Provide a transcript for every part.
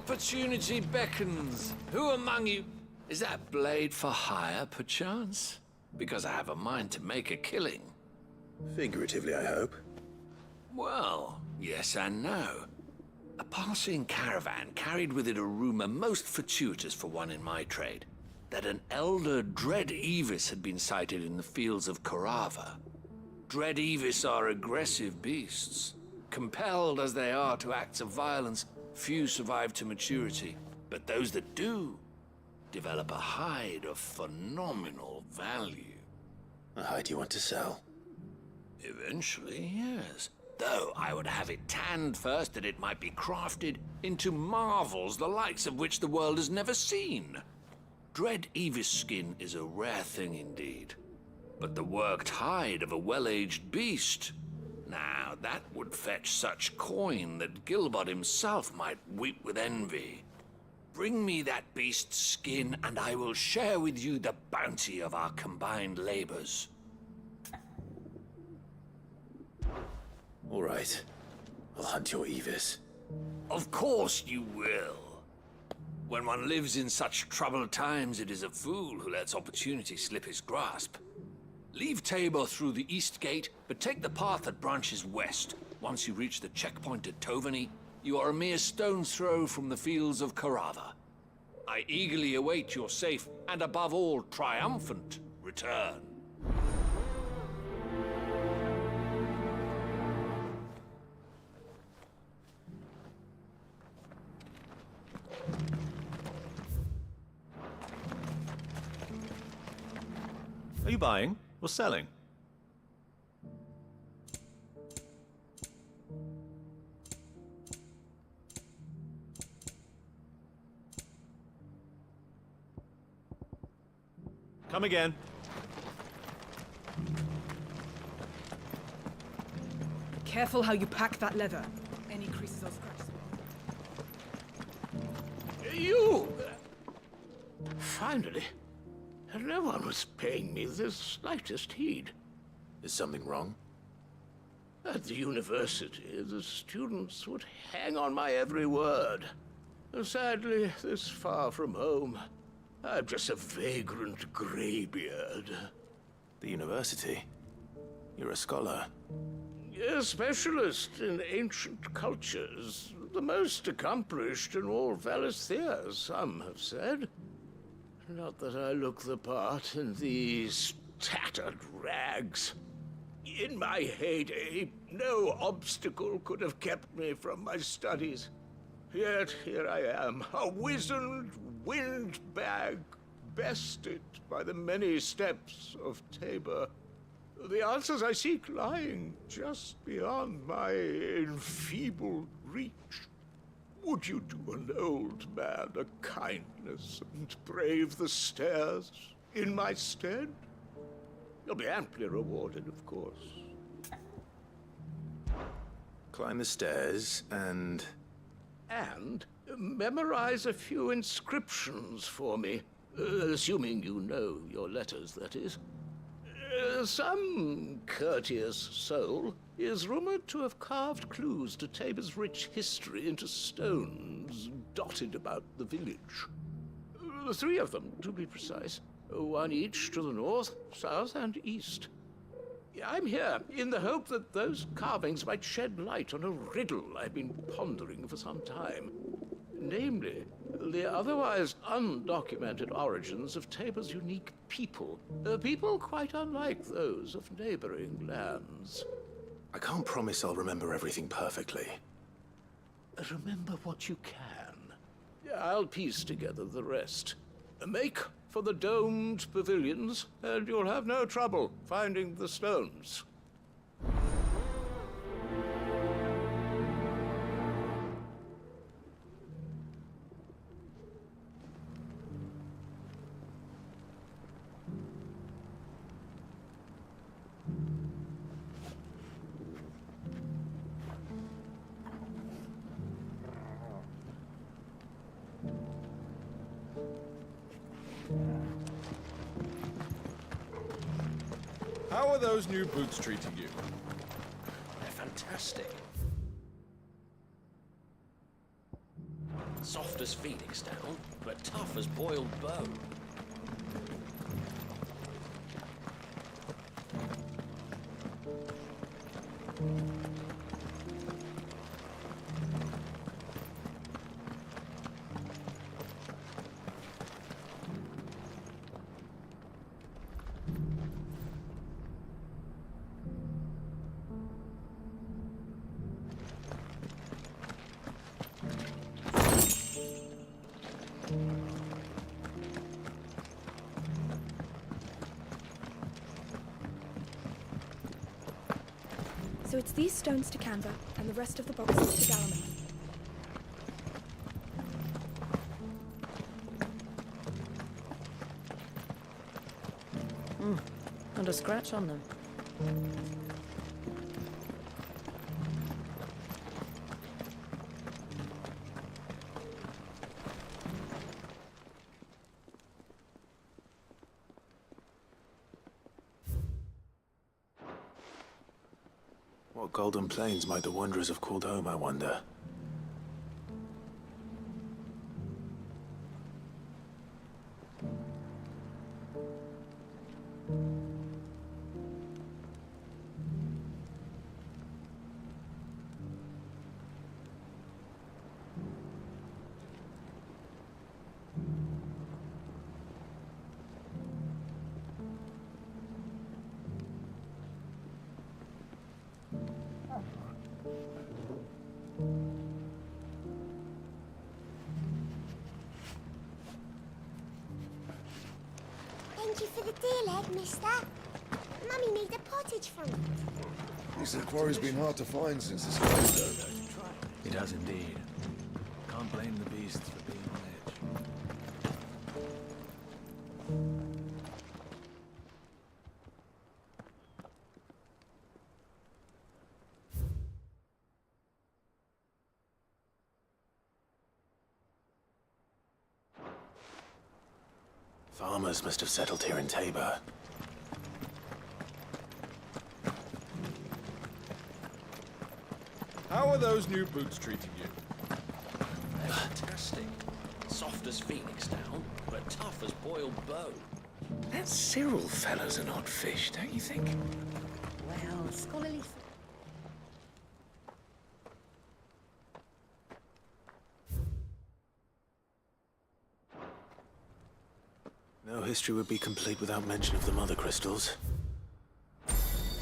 Opportunity beckons. Who among you... Is that blade for hire, perchance? Because I have a mind to make a killing. Figuratively, I hope. Well, yes and no. A passing caravan carried with it a rumor most fortuitous for one in my trade, that an elder Dread Evis had been sighted in the fields of Korava. Dread Evis are aggressive beasts. Compelled as they are to acts of violence, few survive to maturity, but those that do develop a hide of phenomenal value. A hide you want to sell? Eventually, yes. Though I would have it tanned first that it might be crafted into marvels the likes of which the world has never seen. Dread Evis skin is a rare thing indeed. But the worked hide of a well-aged beast, now that would fetch such coin that Gilbert himself might weep with envy. Bring me that beast's skin and I will share with you the bounty of our combined labors. All right. I'll hunt your Evis. Of course you will. When one lives in such troubled times, it is a fool who lets opportunity slip his grasp. Leave Tabor through the east gate, but take the path that branches west. Once you reach the checkpoint at Tovani, you are a mere stone's throw from the fields of Korava. I eagerly await your safe, and above all, triumphant return. Are you buying or selling? Come again. Careful how you pack that leather. Any creases or scratches. You! Finally. No one was paying me the slightest heed. Is something wrong? At the university, the students would hang on my every word. Sadly, this far from home, I'm just a vagrant graybeard. The university? You're a scholar. A specialist in ancient cultures. The most accomplished in all Valisthea, some have said. Not that I look the part in these tattered rags. In my heyday, no obstacle could have kept me from my studies. Yet here I am, a wizened windbag, bested by the many steps of Tabor. The answers I seek lying just beyond my enfeebled reach. Would you do an old man a kindness and brave the stairs in my stead? You'll be amply rewarded, of course. Climb the stairs and... And memorize a few inscriptions for me. Assuming you know your letters, that is. Some courteous soul is rumored to have carved clues to Tabor's rich history into stones dotted about the village. 3 of them, to be precise. 1 each to the north, south, and east. I'm here in the hope that those carvings might shed light on a riddle I've been pondering for some time. Namely, the otherwise undocumented origins of Tabor's unique people. People quite unlike those of neighboring lands. I can't promise I'll remember everything perfectly. Remember what you can. I'll piece together the rest. Make for the domed pavilions, and you'll have no trouble finding the stones. How are those new boots treating you? They're fantastic. Soft as phoenix down, but tough as boiled bow. So it's these stones to Canva, and the rest of the boxes to Galaman. Not a scratch on them. What golden plains might the wanderers have called home, I wonder? Thank you for the deal, Ed, mister. Mummy made a pottage from it. This quarry's been hard to find since the sky stone. It has indeed. Can't blame the beasts for being on edge. Farmers must have settled here in Tabor. How are those new boots treating you? They're fantastic. Soft as phoenix down, but tough as boiled bow. That Cyril fellow's an odd fish, don't you think? Well, scholarly. No history would be complete without mention of the mother crystals.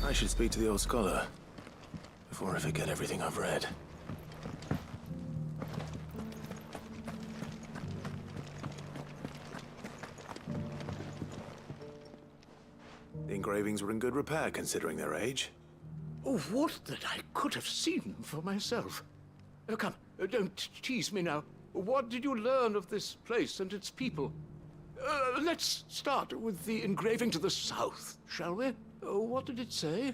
I should speak to the old scholar before I forget everything I've read. The engravings were in good repair considering their age. Oh, what that I could have seen for myself. Come, don't tease me now. What did you learn of this place and its people? Let's start with the engraving to the south, shall we? What did it say?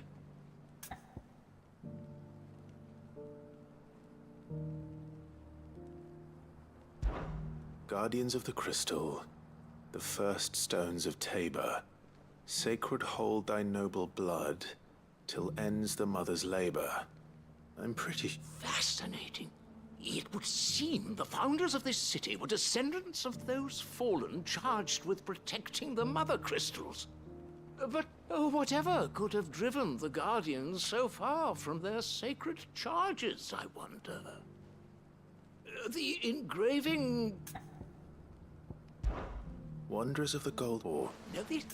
Guardians of the Crystal, the first stones of Tabor, sacred hold thy noble blood, till ends the mother's labor. I'm pretty... Fascinating. It would seem the founders of this city were descendants of those fallen charged with protecting the mother crystals. But whatever could have driven the Guardians so far from their sacred charges, I wonder? The engraving... Wanderers of the Gold War. No, these...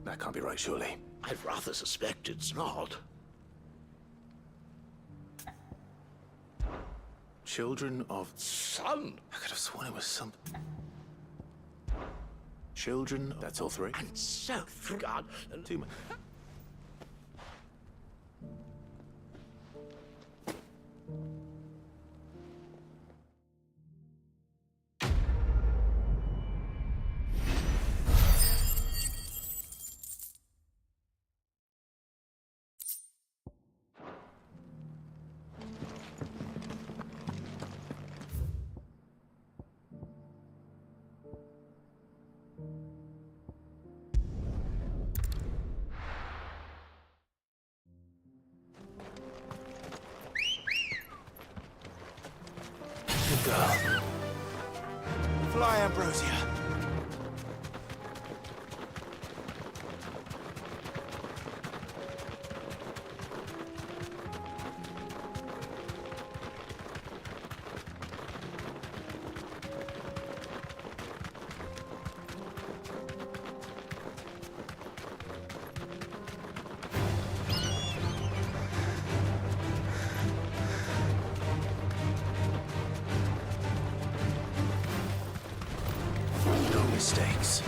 That can't be right, surely. I'd rather suspect it's not. Children of... Son! I could have sworn it was some... Children... That's all three? And so, God... Two more. Ambrosia. No mistakes.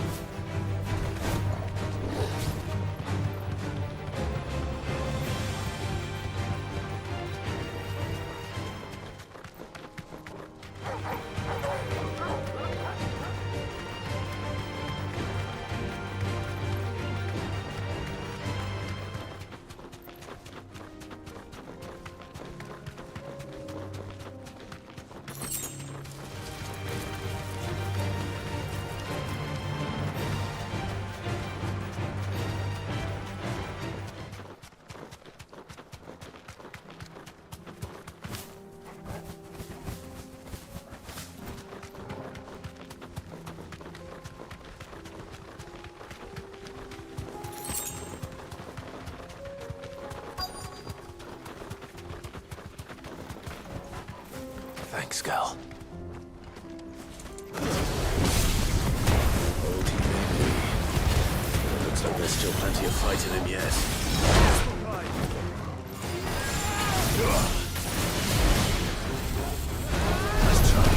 Thanks, girl. Old he may be. Looks like there's still plenty of fight in him yet. Let's try.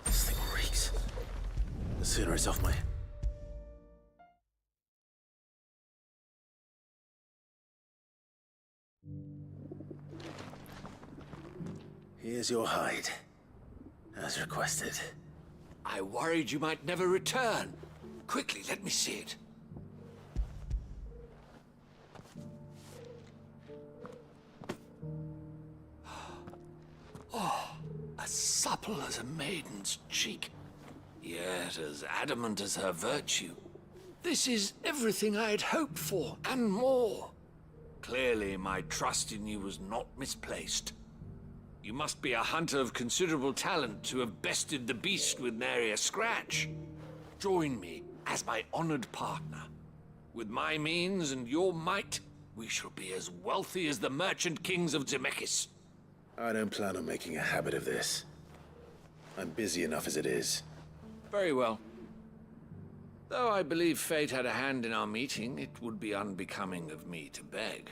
This thing reeks. The sooner it's off my... Here's your hide, as requested. I worried you might never return. Quickly, let me see it. Oh, as supple as a maiden's cheek, yet as adamant as her virtue. This is everything I had hoped for, and more. Clearly, my trust in you was not misplaced. You must be a hunter of considerable talent to have bested the beast with nary a scratch. Join me as my honored partner. With my means and your might, we shall be as wealthy as the merchant kings of Zemeckis. I don't plan on making a habit of this. I'm busy enough as it is. Very well. Though I believe fate had a hand in our meeting, it would be unbecoming of me to beg.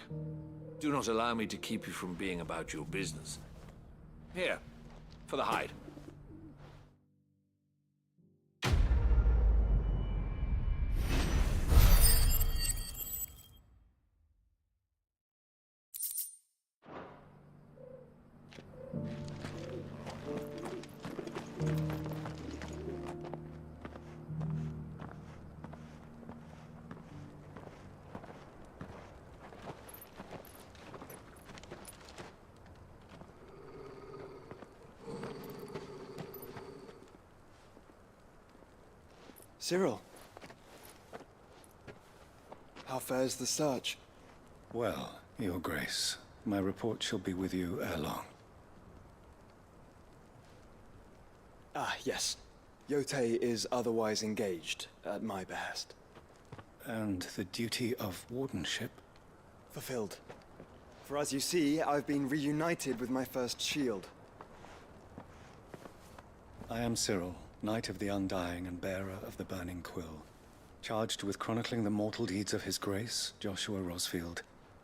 Do not allow me to keep you from being about your business. Here, for the hide. Cyril. How fares the search? Well, Your Grace, my report shall be with you ere long. Ah, yes. Yotei is otherwise engaged, at my behest. And the duty of wardenship? Fulfilled. For as you see, I've been reunited with my first shield. I am Cyril, Knight of the Undying and bearer of the Burning Quill, charged with chronicling the mortal deeds of His Grace, Joshua Rosfield,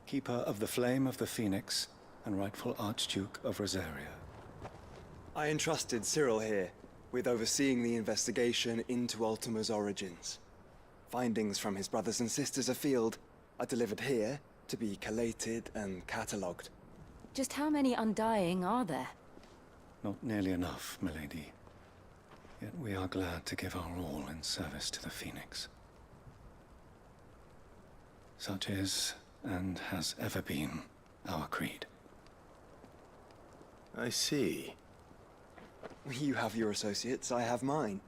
Keeper of the Flame of the Phoenix, and rightful Archduke of Rosaria. I entrusted Cyril here with overseeing the investigation into Ultima's origins. Findings from his brothers and sisters afield are delivered here to be collated and catalogued. Just how many Undying are there? Not nearly enough, milady. Yet we are glad to give our all in service to the Phoenix. Such is, and has ever been, our creed. I see. You have your associates, I have mine.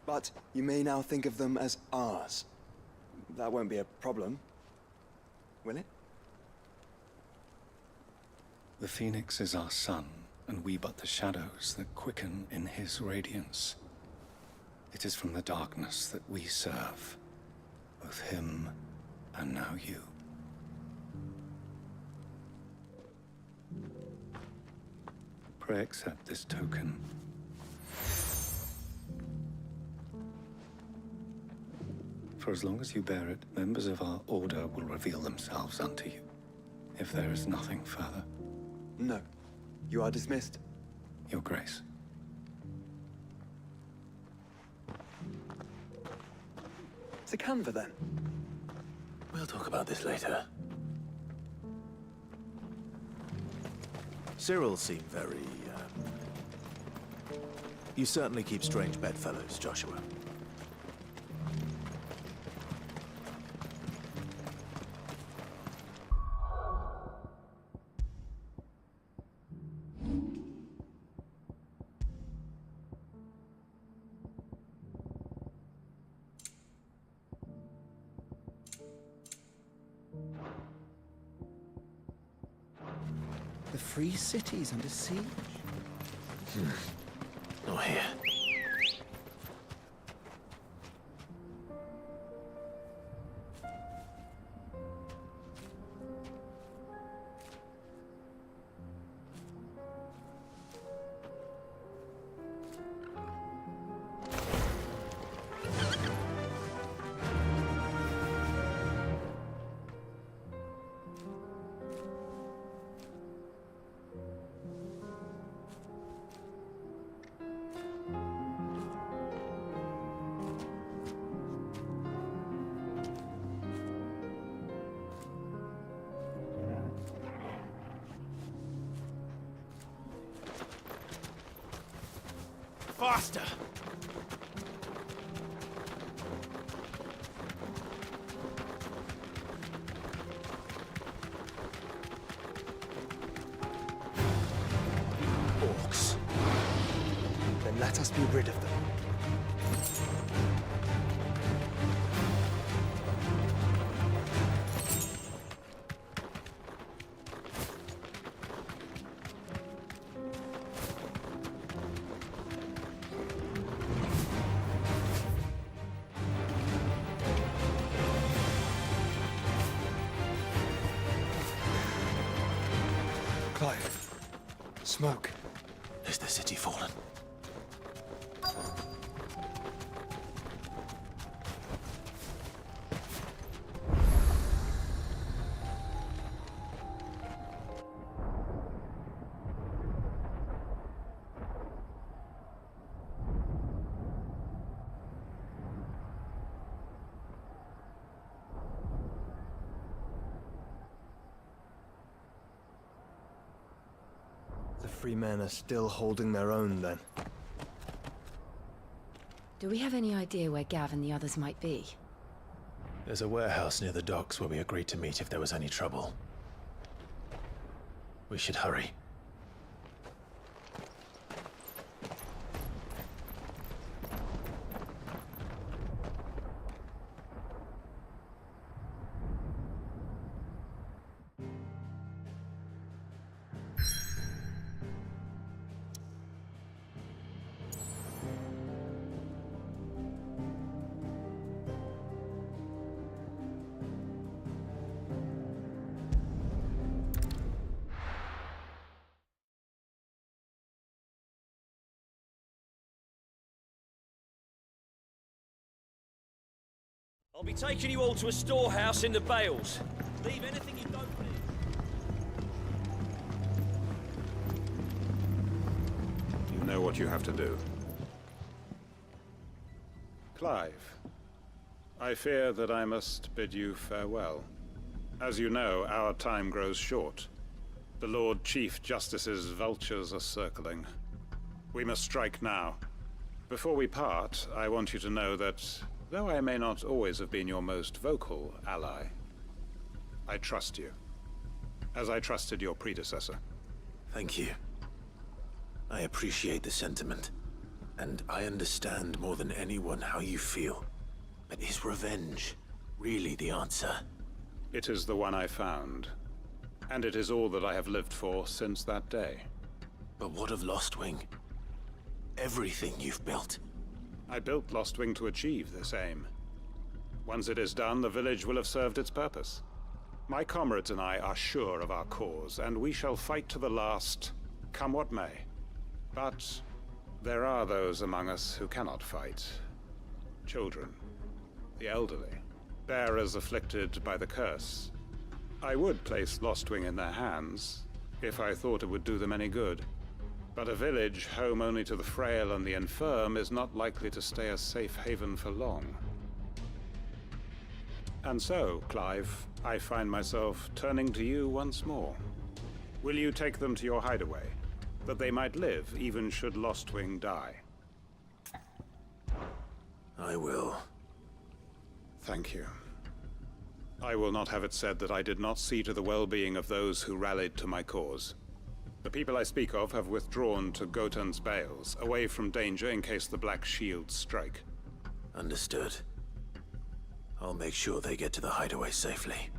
But you may now think of them as ours. That won't be a problem, will it? The Phoenix is our sun, and we but the shadows that quicken in his radiance. It is from the darkness that we serve, both him and now you. Pray accept this token. For as long as you bear it, members of our order will reveal themselves unto you. If there is nothing further. No. You are dismissed. Your Grace. To Canva, then. We'll talk about this later. Cyril seemed very, You certainly keep strange bedfellows, Joshua. The free city's under siege. Not here. Faster! Orcs. Then let us be rid of them. Clive. Smoke. Is the city fallen? The free men are still holding their own, then. Do we have any idea where Gav and the others might be? There's a warehouse near the docks where we agreed to meet if there was any trouble. We should hurry. I'll be taking you all to a storehouse in the Bales. Leave anything you don't need. You know what you have to do. Clive, I fear that I must bid you farewell. As you know, our time grows short. The Lord Chief Justice's vultures are circling. We must strike now. Before we part, I want you to know that, though I may not always have been your most vocal ally, I trust you, as I trusted your predecessor. Thank you. I appreciate the sentiment, and I understand more than anyone how you feel. But is revenge really the answer? It is the one I found, and it is all that I have lived for since that day. But what of Lostwing? Everything you've built. I built Lostwing to achieve this aim. Once it is done, the village will have served its purpose. My comrades and I are sure of our cause, and we shall fight to the last, come what may. But there are those among us who cannot fight. Children, the elderly, bearers afflicted by the curse. I would place Lostwing in their hands, if I thought it would do them any good. But a village home only to the frail and the infirm is not likely to stay a safe haven for long. And so, Clive, I find myself turning to you once more. Will you take them to your hideaway, that they might live even should Lostwing die? I will. Thank you. I will not have it said that I did not see to the well-being of those who rallied to my cause. The people I speak of have withdrawn to Gotan's Bales, away from danger in case the Black Shields strike. Understood. I'll make sure they get to the hideaway safely.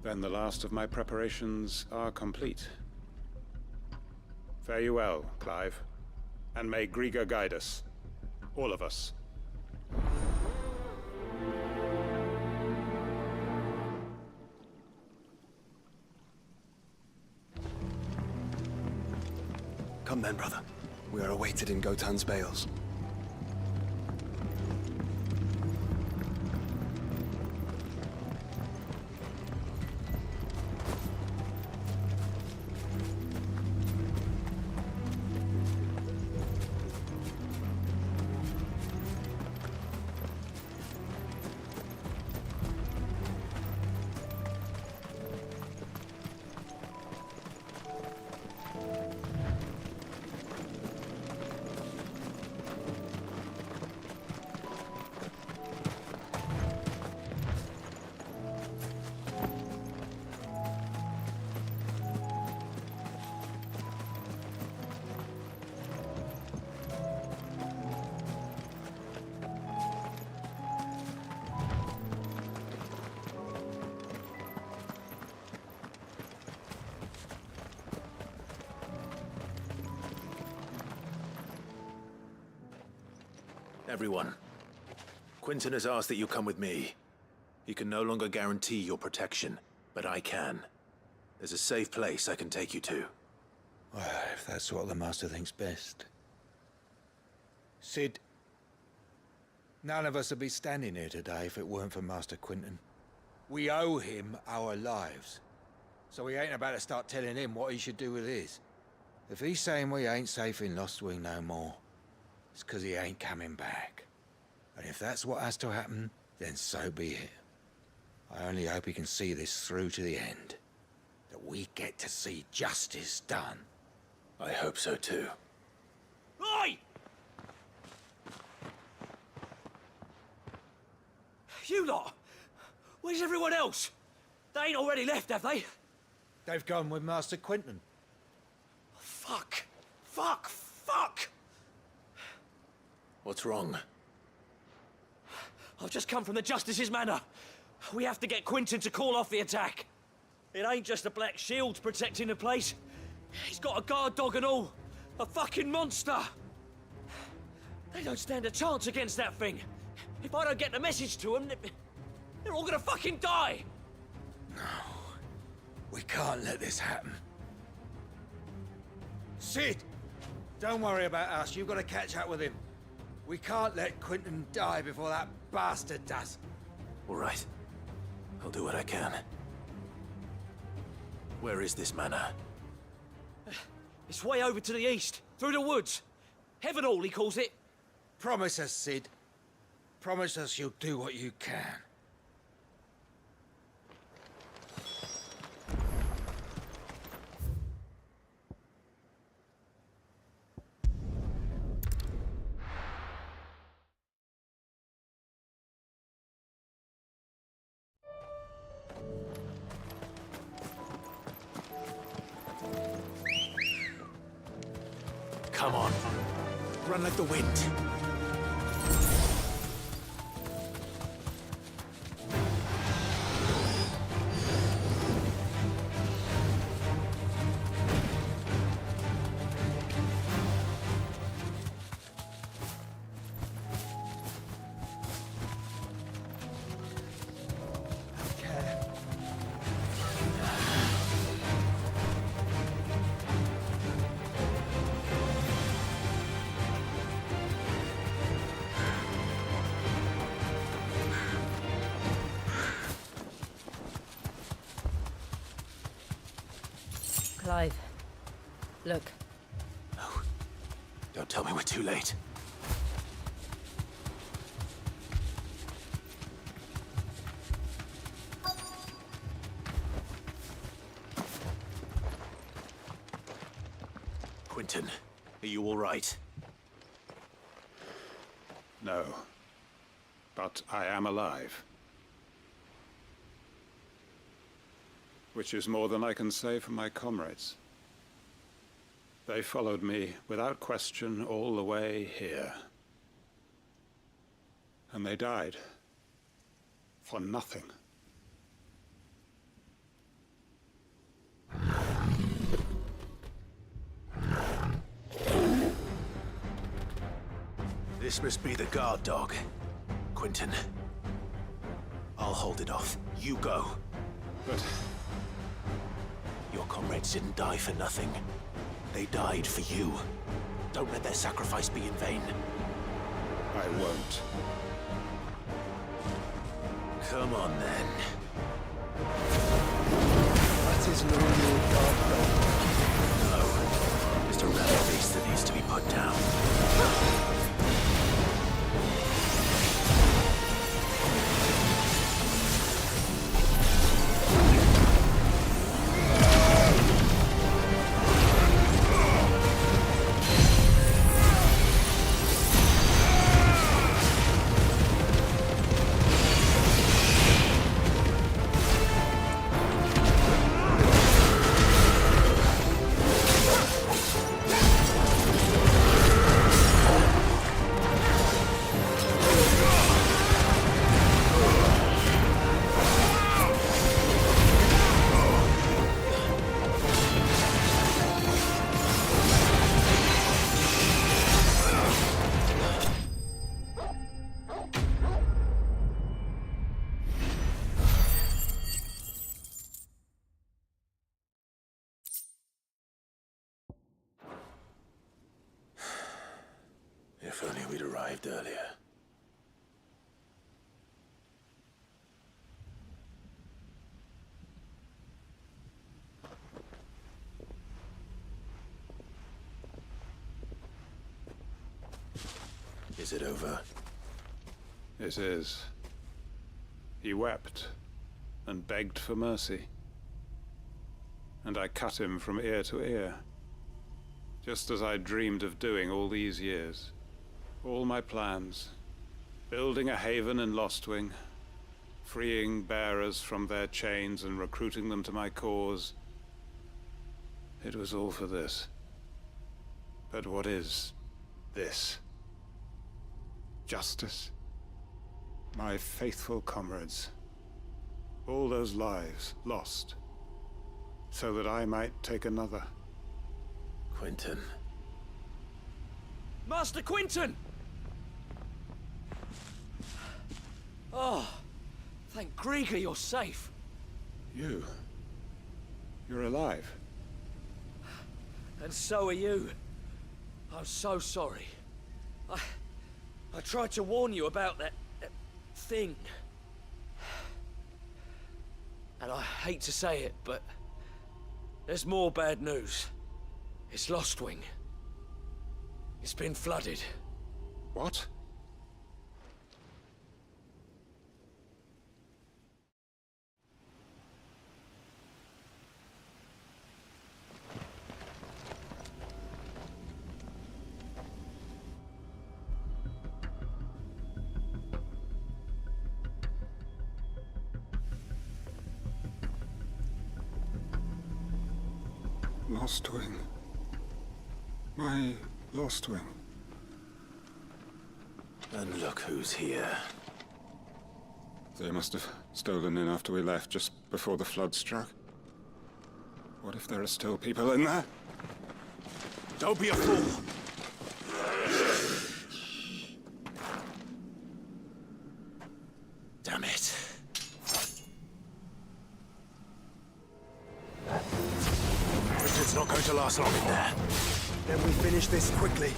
Then the last of my preparations are complete. Fare you well, Clive. And may Griga guide us. All of us. Come then, brother. We are awaited in Gotan's Bales. Everyone, Quinton has asked that you come with me. He can no longer guarantee your protection, but I can. There's a safe place I can take you to. Well, if that's what the Master thinks best. Cid, none of us would be standing here today if it weren't for Master Quinton. We owe him our lives. So we ain't about to start telling him what he should do with his. If he's saying we ain't safe in Lostwing no more, it's 'cause he ain't coming back. And if that's what has to happen, then so be it. I only hope he can see this through to the end. That we get to see justice done. I hope so too. Oi! You lot! Where's everyone else? They ain't already left, have they? They've gone with Master Quinton. Fuck! Fuck! Fuck! What's wrong? I've just come from the Justice's Manor. We have to get Quinton to call off the attack. It ain't just the Black Shields protecting the place. He's got a guard dog and all. A fucking monster. They don't stand a chance against that thing. If I don't get the message to them, they're all gonna fucking die. No. We can't let this happen. Cid! Don't worry about us. You've got to catch up with him. We can't let Quinton die before that bastard does. All right. I'll do what I can. Where is this manor? It's way over to the east, through the woods. Heavenhall, he calls it. Promise us, Cid. Promise us you'll do what you can. Come on. Run like the wind. Clive, look. No. Don't tell me we're too late. Quentin, are you all right? No. But I am alive. Which is more than I can say for my comrades. They followed me without question all the way here. And they died. For nothing. This must be the guard dog. Quentin. I'll hold it off. You go. But your comrades didn't die for nothing. They died for you. Don't let their sacrifice be in vain. I won't. Come on, then. That is no your guard dog. No. Just a rebel beast that needs to be put down. If only we'd arrived earlier. Is it over? It is. He wept and begged for mercy. And I cut him from ear to ear. Just as I dreamed of doing all these years. All my plans. Building a haven in Lostwing. Freeing bearers from their chains and recruiting them to my cause. It was all for this. But what is this? Justice? My faithful comrades. All those lives lost. So that I might take another. Quentin. Master Quinton! Oh, thank Grieger you're safe. You're alive. And so are you. I'm so sorry. I tried to warn you about that thing. And I hate to say it, but there's more bad news. It's Lostwing. It's been flooded. What? Lostwing. My Lostwing. And look who's here. They must have stolen in after we left, just before the flood struck. What if there are still people in there? Don't be a fool! Damn it. Richard's not going to last long in there. Then we finish this quickly.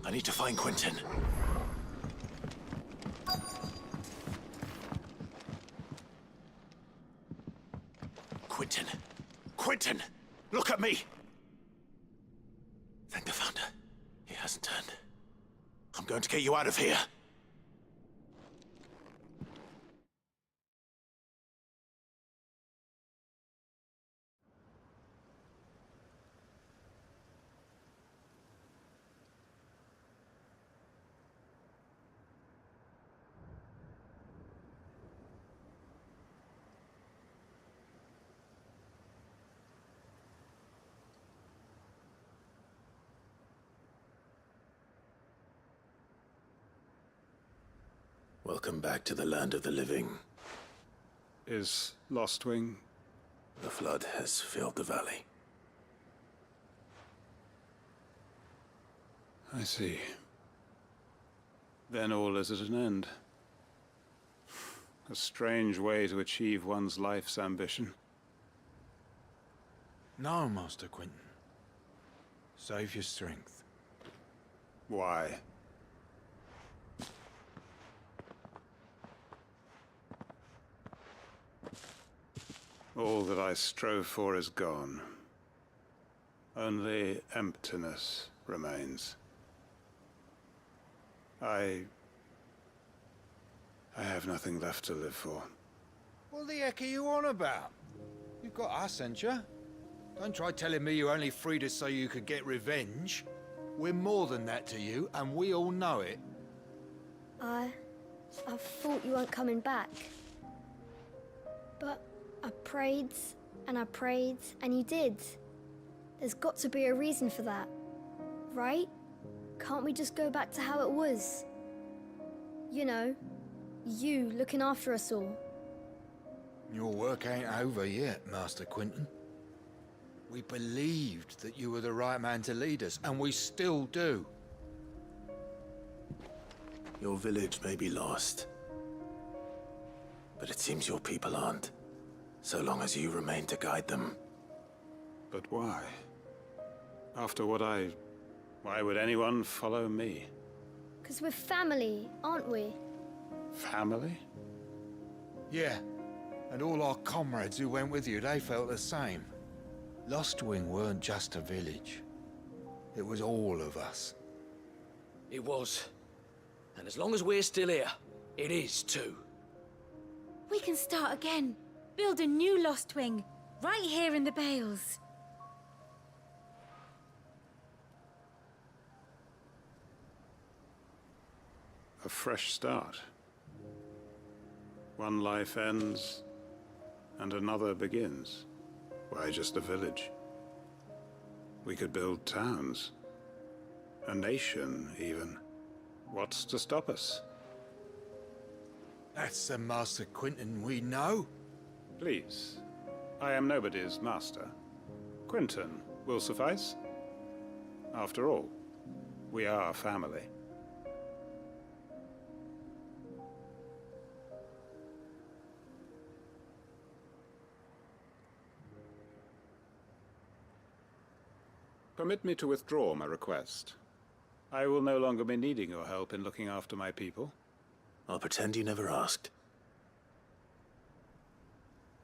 I need to find Quentin. Quentin! Quentin! Look at me! Thank the Founder. He hasn't turned. I'm going to get you out of here. Welcome back to the land of the living. Is Lostwing? The flood has filled the valley. I see. Then all is at an end. A strange way to achieve one's life's ambition. No, Master Quentin. Save your strength. Why? All that I strove for is gone. Only emptiness remains. I have nothing left to live for. What the heck are you on about? You've got us, ain't you? Don't try telling me you only freed us so you could get revenge. We're more than that to you, and we all know it. I thought you weren't coming back. But I prayed, and you did. There's got to be a reason for that, right? Can't we just go back to how it was? You know, you looking after us all. Your work ain't over yet, Master Quinton. We believed that you were the right man to lead us, and we still do. Your village may be lost, but it seems your people aren't, so long as you remain to guide them. But why? After what why would anyone follow me? 'Cause we're family, aren't we? Family? Yeah, and all our comrades who went with you, they felt the same. Lostwing weren't just a village. It was all of us. It was. And as long as we're still here, it is too. We can start again. Build a new Lostwing, right here in the Bales. A fresh start. One life ends, and another begins. Why just a village? We could build towns. A nation, even. What's to stop us? That's the Master Quinton we know. Please. I am nobody's master. Quinton will suffice. After all, we are family. Permit me to withdraw my request. I will no longer be needing your help in looking after my people. I'll pretend you never asked.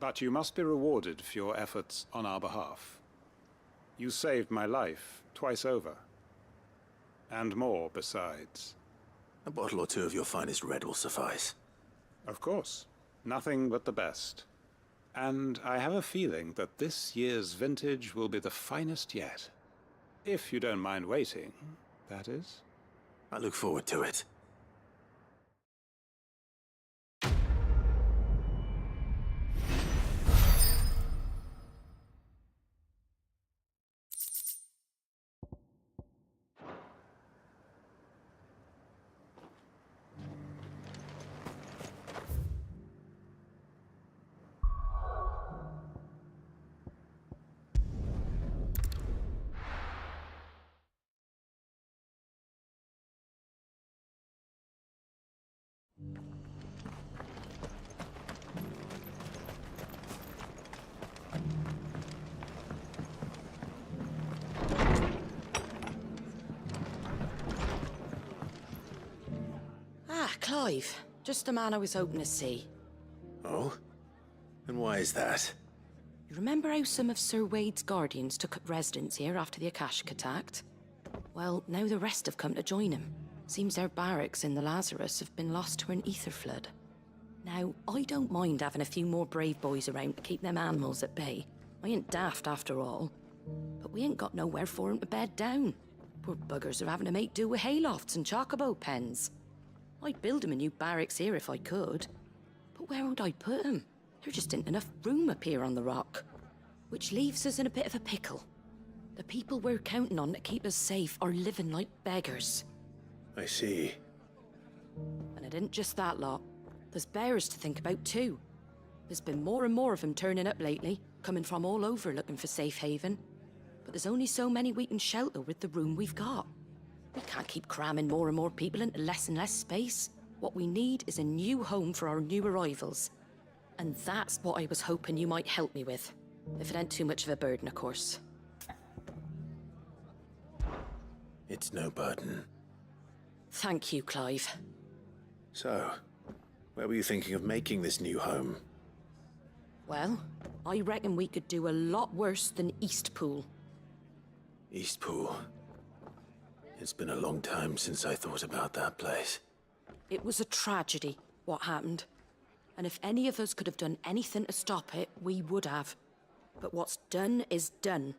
But you must be rewarded for your efforts on our behalf. You saved my life twice over. And more besides. A bottle or two of your finest red will suffice. Of course. Nothing but the best. And I have a feeling that this year's vintage will be the finest yet. If you don't mind waiting, that is. I look forward to it. Clive, just the man I was hoping to see. Oh? And why is that? You remember how some of Sir Wade's guardians took up residence here after the Akashic attacked? Well, now the rest have come to join him. Seems their barracks in the Lazarus have been lost to an ether flood. Now, I don't mind having a few more brave boys around to keep them animals at bay. I ain't daft after all. But we ain't got nowhere for 'em to bed down. Poor buggers are having to make do with haylofts and chocobo pens. I'd build 'em a new barracks here if I could. But where would I put 'em? There just ain't enough room up here on the rock. Which leaves us in a bit of a pickle. The people we're counting on to keep us safe are living like beggars. I see. And it ain't just that lot. There's bears to think about too. There's been more and more of them turning up lately, coming from all over looking for safe haven. But there's only so many we can shelter with the room we've got. We can't keep cramming more and more people into less and less space. What we need is a new home for our new arrivals. And that's what I was hoping you might help me with. If it ain't too much of a burden, of course. It's no burden. Thank you, Clive. So, where were you thinking of making this new home? Well, I reckon we could do a lot worse than Eastpool. Eastpool. It's been a long time since I thought about that place. It was a tragedy, what happened. And if any of us could have done anything to stop it, we would have. But what's done is done.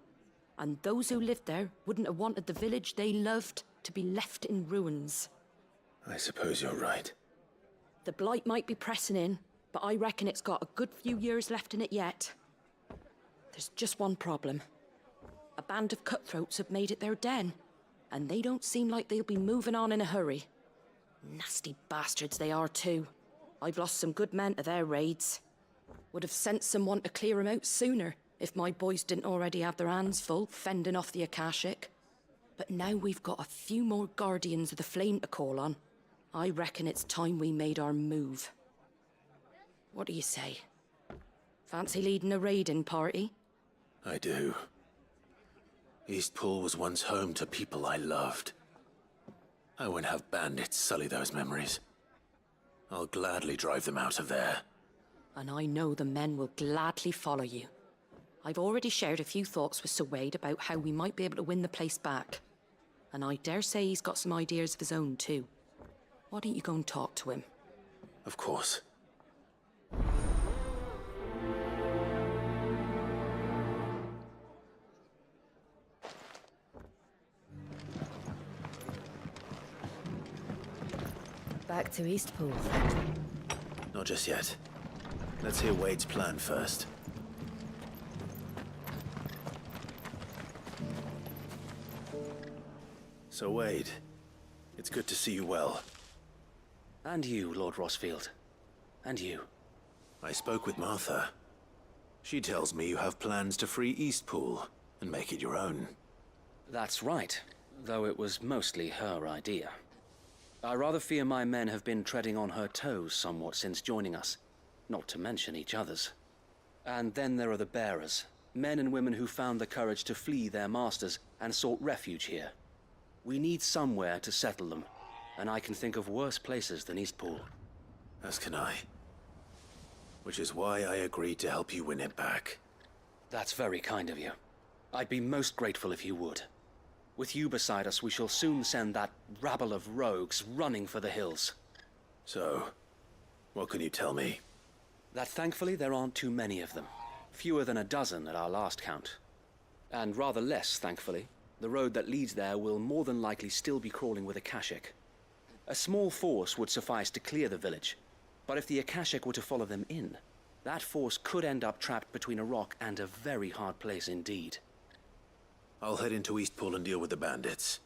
And those who lived there wouldn't have wanted the village they loved to be left in ruins. I suppose you're right. The blight might be pressing in, but I reckon it's got a good few years left in it yet. There's just one problem. A band of cutthroats have made it their den, and they don't seem like they'll be moving on in a hurry. Nasty bastards they are too. I've lost some good men to their raids. Would have sent someone to clear 'em out sooner, if my boys didn't already have their hands full fending off the Akashic. But now we've got a few more Guardians of the Flame to call on. I reckon it's time we made our move. What do you say? Fancy leading a raiding party? I do. Eastpool was once home to people I loved. I won't have bandits sully those memories. I'll gladly drive them out of there. And I know the men will gladly follow you. I've already shared a few thoughts with Sir Wade about how we might be able to win the place back. And I dare say he's got some ideas of his own too. Why don't you go and talk to him? Of course. Back to Eastpool. Not just yet. Let's hear Wade's plan first. So, Wade, it's good to see you well. And you, Lord Rosfield. And you. I spoke with Martha. She tells me you have plans to free Eastpool and make it your own. That's right, though it was mostly her idea. I rather fear my men have been treading on her toes somewhat since joining us, not to mention each other's. And then there are the bearers, men and women who found the courage to flee their masters and sought refuge here. We need somewhere to settle them, and I can think of worse places than Eastpool. As can I. Which is why I agreed to help you win it back. That's very kind of you. I'd be most grateful if you would. With you beside us, we shall soon send that rabble of rogues running for the hills. So, what can you tell me? That thankfully there aren't too many of them. Fewer than a dozen at our last count. And rather less, thankfully. The road that leads there will more than likely still be crawling with Akashic. A small force would suffice to clear the village, but if the Akashic were to follow them in, that force could end up trapped between a rock and a very hard place indeed. I'll head into Eastpool and deal with the bandits.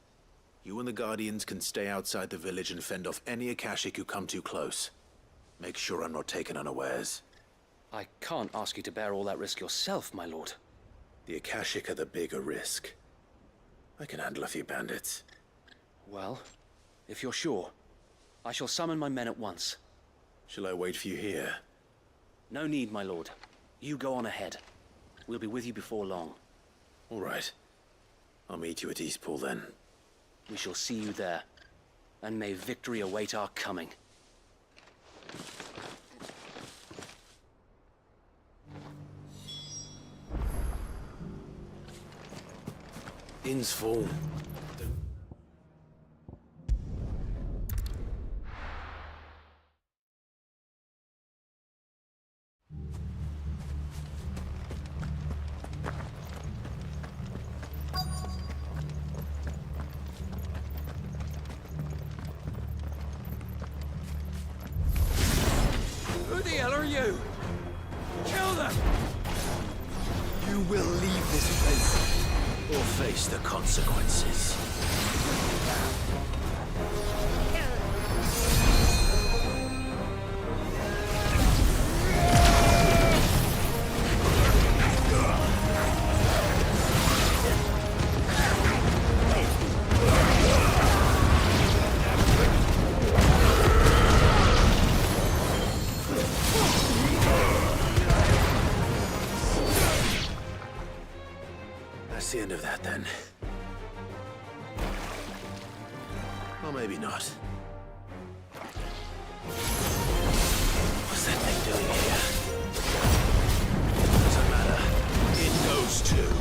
You and the Guardians can stay outside the village and fend off any Akashic who come too close. Make sure I'm not taken unawares. I can't ask you to bear all that risk yourself, my lord. The Akashic are the bigger risk. I can handle a few bandits. Well, if you're sure, I shall summon my men at once. Shall I wait for you here? No need, my lord. You go on ahead. We'll be with you before long. All right. I'll meet you at Eastpool then. We shall see you there. And may victory await our coming. Inn's full. Who the hell are you? Kill them! You will leave this place or face the consequences. That's the end of that, then. Or maybe not. What's that thing doing here? Doesn't matter. It goes too.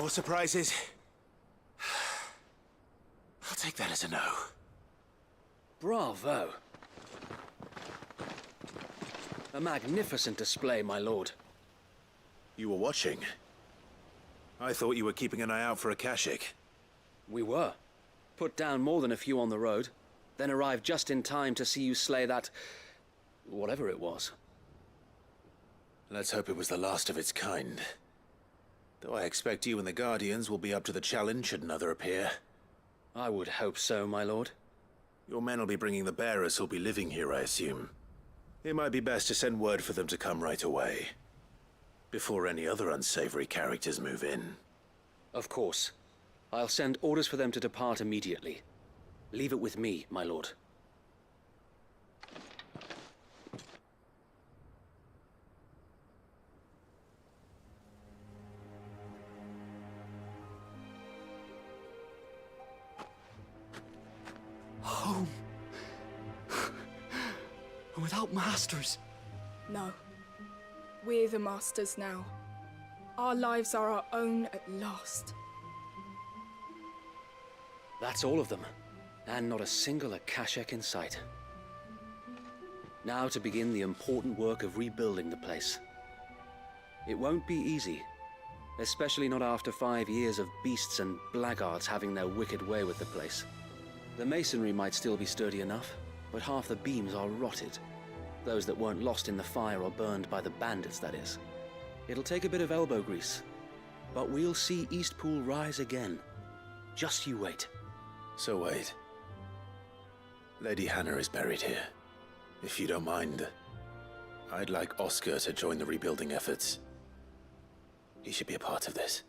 More surprises? I'll take that as a no. Bravo. A magnificent display, my lord. You were watching. I thought you were keeping an eye out for a Kashik. We were. Put down more than a few on the road, then arrived just in time to see you slay that... whatever it was. Let's hope it was the last of its kind. Though I expect you and the Guardians will be up to the challenge should another appear. I would hope so, my lord. Your men will be bringing the bearers who'll be living here, I assume. It might be best to send word for them to come right away, before any other unsavory characters move in. Of course. I'll send orders for them to depart immediately. Leave it with me, my lord. Home. Without masters. No. We're the masters now. Our lives are our own at last. That's all of them. And not a single Akashak in sight. Now to begin the important work of rebuilding the place. It won't be easy. Especially not after 5 years of beasts and blackguards having their wicked way with the place. The masonry might still be sturdy enough, but half the beams are rotted. Those that weren't lost in the fire or burned by the bandits, that is. It'll take a bit of elbow grease, but we'll see Eastpool rise again. Just you wait. So wait. Lady Hannah is buried here. If you don't mind, I'd like Oscar to join the rebuilding efforts. He should be a part of this.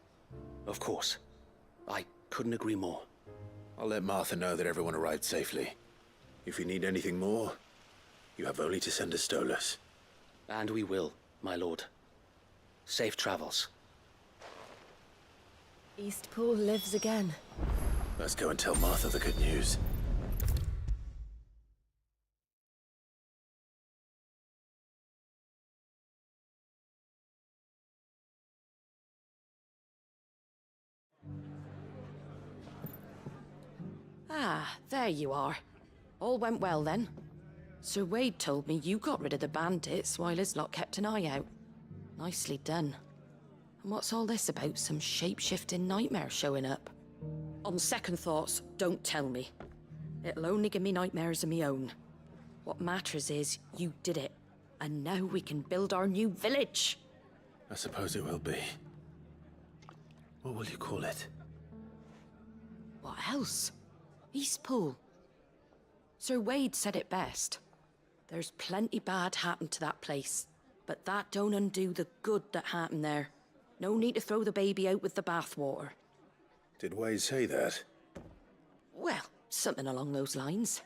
Of course. I couldn't agree more. I'll let Martha know that everyone arrived safely. If you need anything more, you have only to send a Stolas. And we will, my lord. Safe travels. Eastpool lives again. Let's go and tell Martha the good news. Ah, there you are. All went well then. Sir Wade told me you got rid of the bandits while his lot kept an eye out. Nicely done. And what's all this about some shape-shifting nightmare showing up? On second thoughts, don't tell me. It'll only give me nightmares of me own. What matters is you did it. And now we can build our new village. I suppose it will be. What will you call it? What else? Eastpool. Sir Wade said it best. There's plenty bad happened to that place, but that don't undo the good that happened there. No need to throw the baby out with the bathwater. Did Wade say that? Well, something along those lines.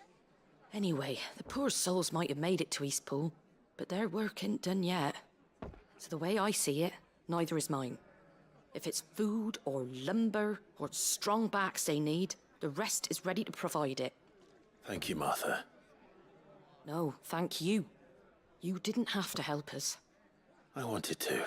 Anyway, the poor souls might have made it to Eastpool, but their work ain't done yet. So the way I see it, neither is mine. If it's food or lumber or strong backs they need, the rest is ready to provide it. Thank you, Martha. No, thank you. You didn't have to help us. I wanted to.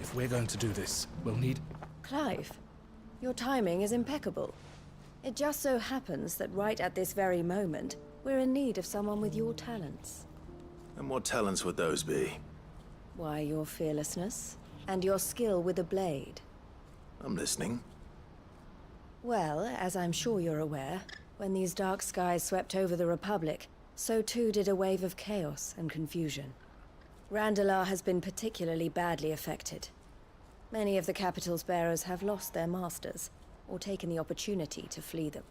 If we're going to do this, we'll need... Clive, your timing is impeccable. It just so happens that right at this very moment, we're in need of someone with your talents. And what talents would those be? Why, your fearlessness and your skill with a blade. I'm listening. Well, as I'm sure you're aware, when these dark skies swept over the Republic, so too did a wave of chaos and confusion. Randalar has been particularly badly affected. Many of the capital's bearers have lost their masters, or taken the opportunity to flee them.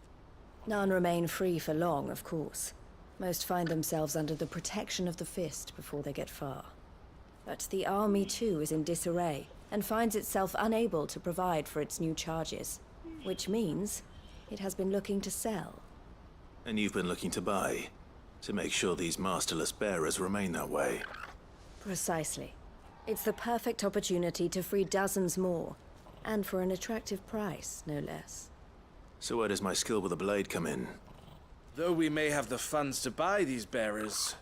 None remain free for long, of course. Most find themselves under the protection of the Fist before they get far. But the army too is in disarray, and finds itself unable to provide for its new charges. Which means it has been looking to sell. And you've been looking to buy, to make sure these masterless bearers remain that way. Precisely. It's the perfect opportunity to free dozens more, and for an attractive price, no less. So where does my skill with a blade come in? Though we may have the funds to buy these bearers,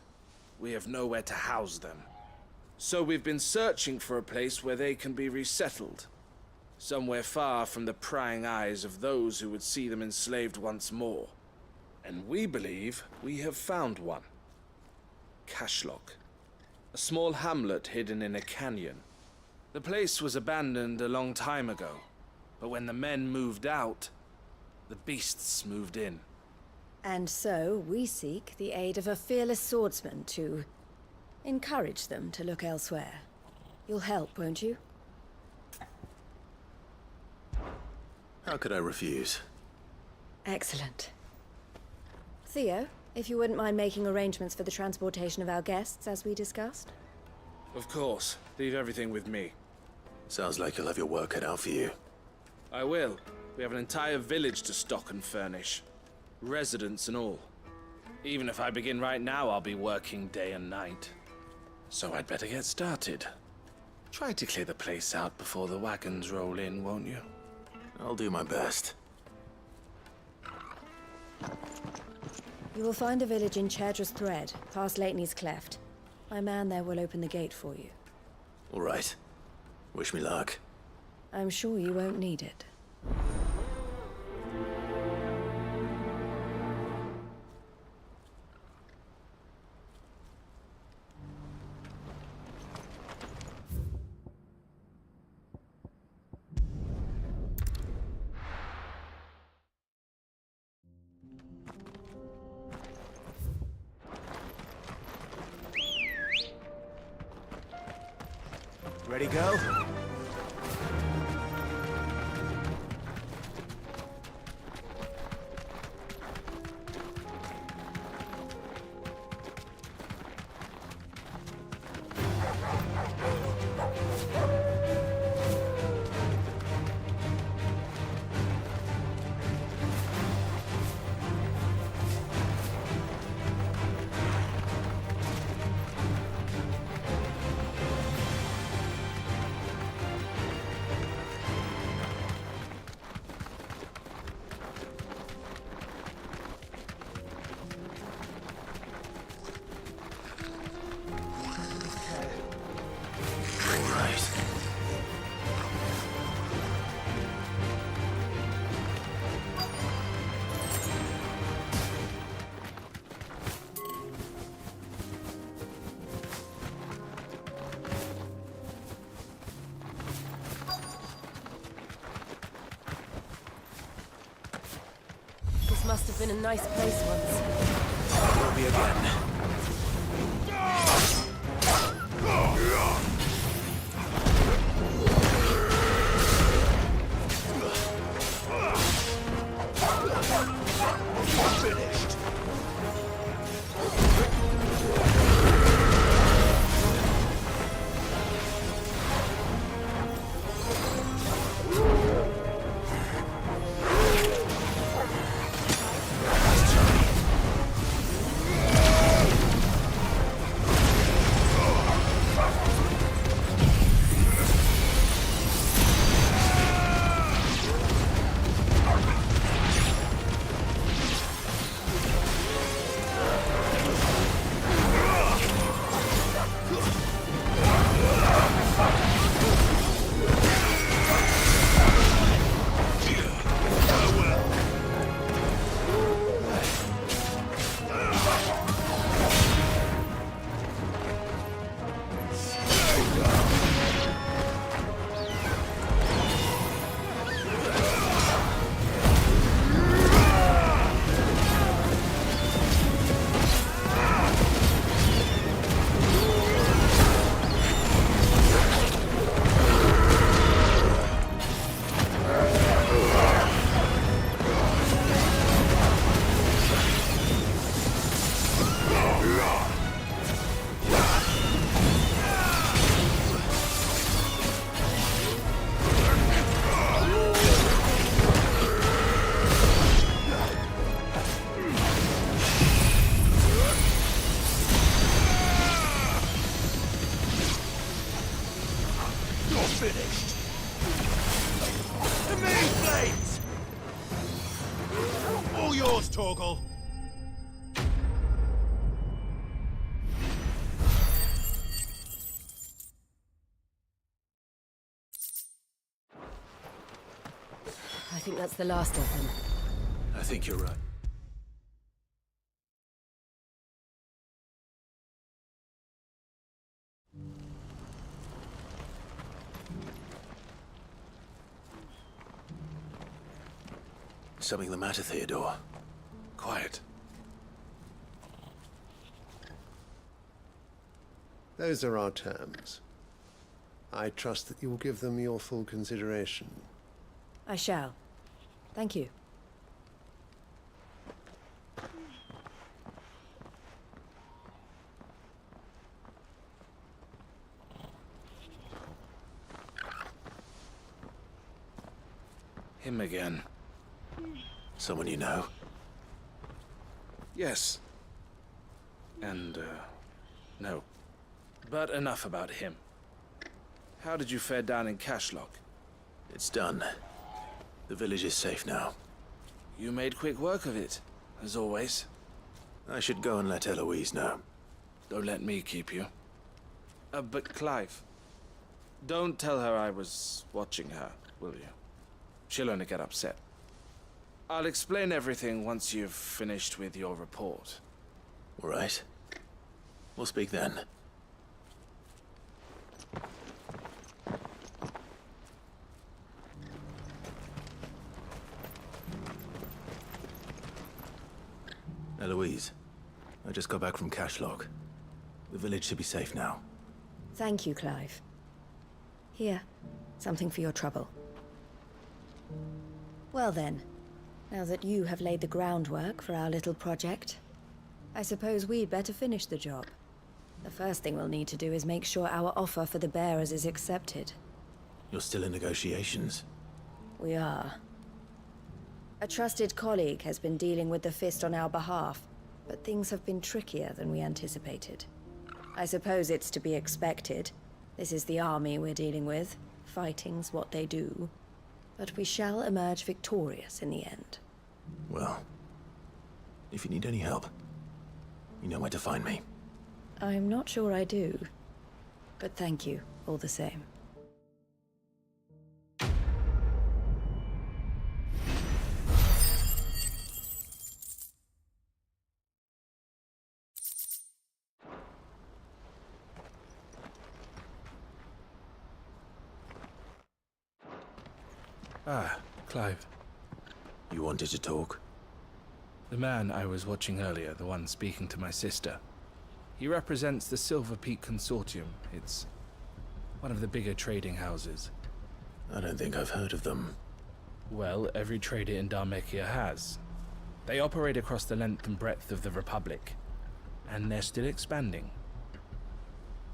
we have nowhere to house them. So we've been searching for a place where they can be resettled. Somewhere far from the prying eyes of those who would see them enslaved once more. And we believe we have found one. Cashlock. A small hamlet hidden in a canyon. The place was abandoned a long time ago, but when the men moved out, the beasts moved in. And so we seek the aid of a fearless swordsman to encourage them to look elsewhere. You'll help, won't you? How could I refuse? Excellent. Theo, if you wouldn't mind making arrangements for the transportation of our guests, as we discussed? Of course. Leave everything with me. Sounds like you'll have your work cut out for you. I will. We have an entire village to stock and furnish. Residents and all. Even if I begin right now, I'll be working day and night. So I'd better get started. Try to clear the place out before the wagons roll in, won't you? I'll do my best. You will find a village in Chadra's Thread, past Lateney's Cleft. My man there will open the gate for you. All right. Wish me luck. I'm sure you won't need it. Ready, go? This must have been a nice place once. Will be again. Finished. blades! All yours, Torgal! I think that's the last of them. I think you're right. Something the matter, Theodore? Quiet. Those are our terms. I trust that you will give them your full consideration. I shall. Thank you. Him again. Someone you know? Yes. And, no. But enough about him. How did you fare down in Cashlock? It's done. The village is safe now. You made quick work of it, as always. I should go and let Eloise know. Don't let me keep you. But Clive, don't tell her I was watching her, will you? She'll only get upset. I'll explain everything once you've finished with your report. All right. We'll speak then. Eloise, I just got back from Cashlock. The village should be safe now. Thank you, Clive. Here, something for your trouble. Well then, now that you have laid the groundwork for our little project, I suppose we'd better finish the job. The first thing we'll need to do is make sure our offer for the bearers is accepted. You're still in negotiations? We are. A trusted colleague has been dealing with the Fist on our behalf, but things have been trickier than we anticipated. I suppose it's to be expected. This is the army we're dealing with. Fighting's what they do. But we shall emerge victorious in the end. Well, if you need any help, you know where to find me. I'm not sure I do. But thank you, all the same. Ah, Clive. You wanted to talk? The man I was watching earlier, the one speaking to my sister. He represents the Silver Peak Consortium. It's one of the bigger trading houses. I don't think I've heard of them. Well, every trader in Dhalmekia has. They operate across the length and breadth of the Republic, and they're still expanding.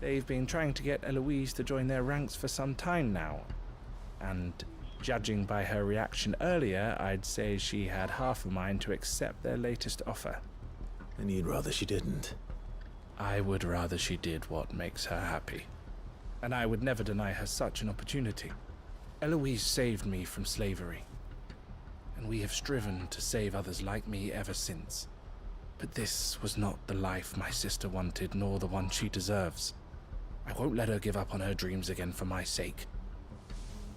They've been trying to get Eloise to join their ranks for some time now, and judging by her reaction earlier, I'd say she had half a mind to accept their latest offer. And you'd rather she didn't? I would rather she did what makes her happy. And I would never deny her such an opportunity. Eloise saved me from slavery, and we have striven to save others like me ever since. But this was not the life my sister wanted, nor the one she deserves. I won't let her give up on her dreams again for my sake.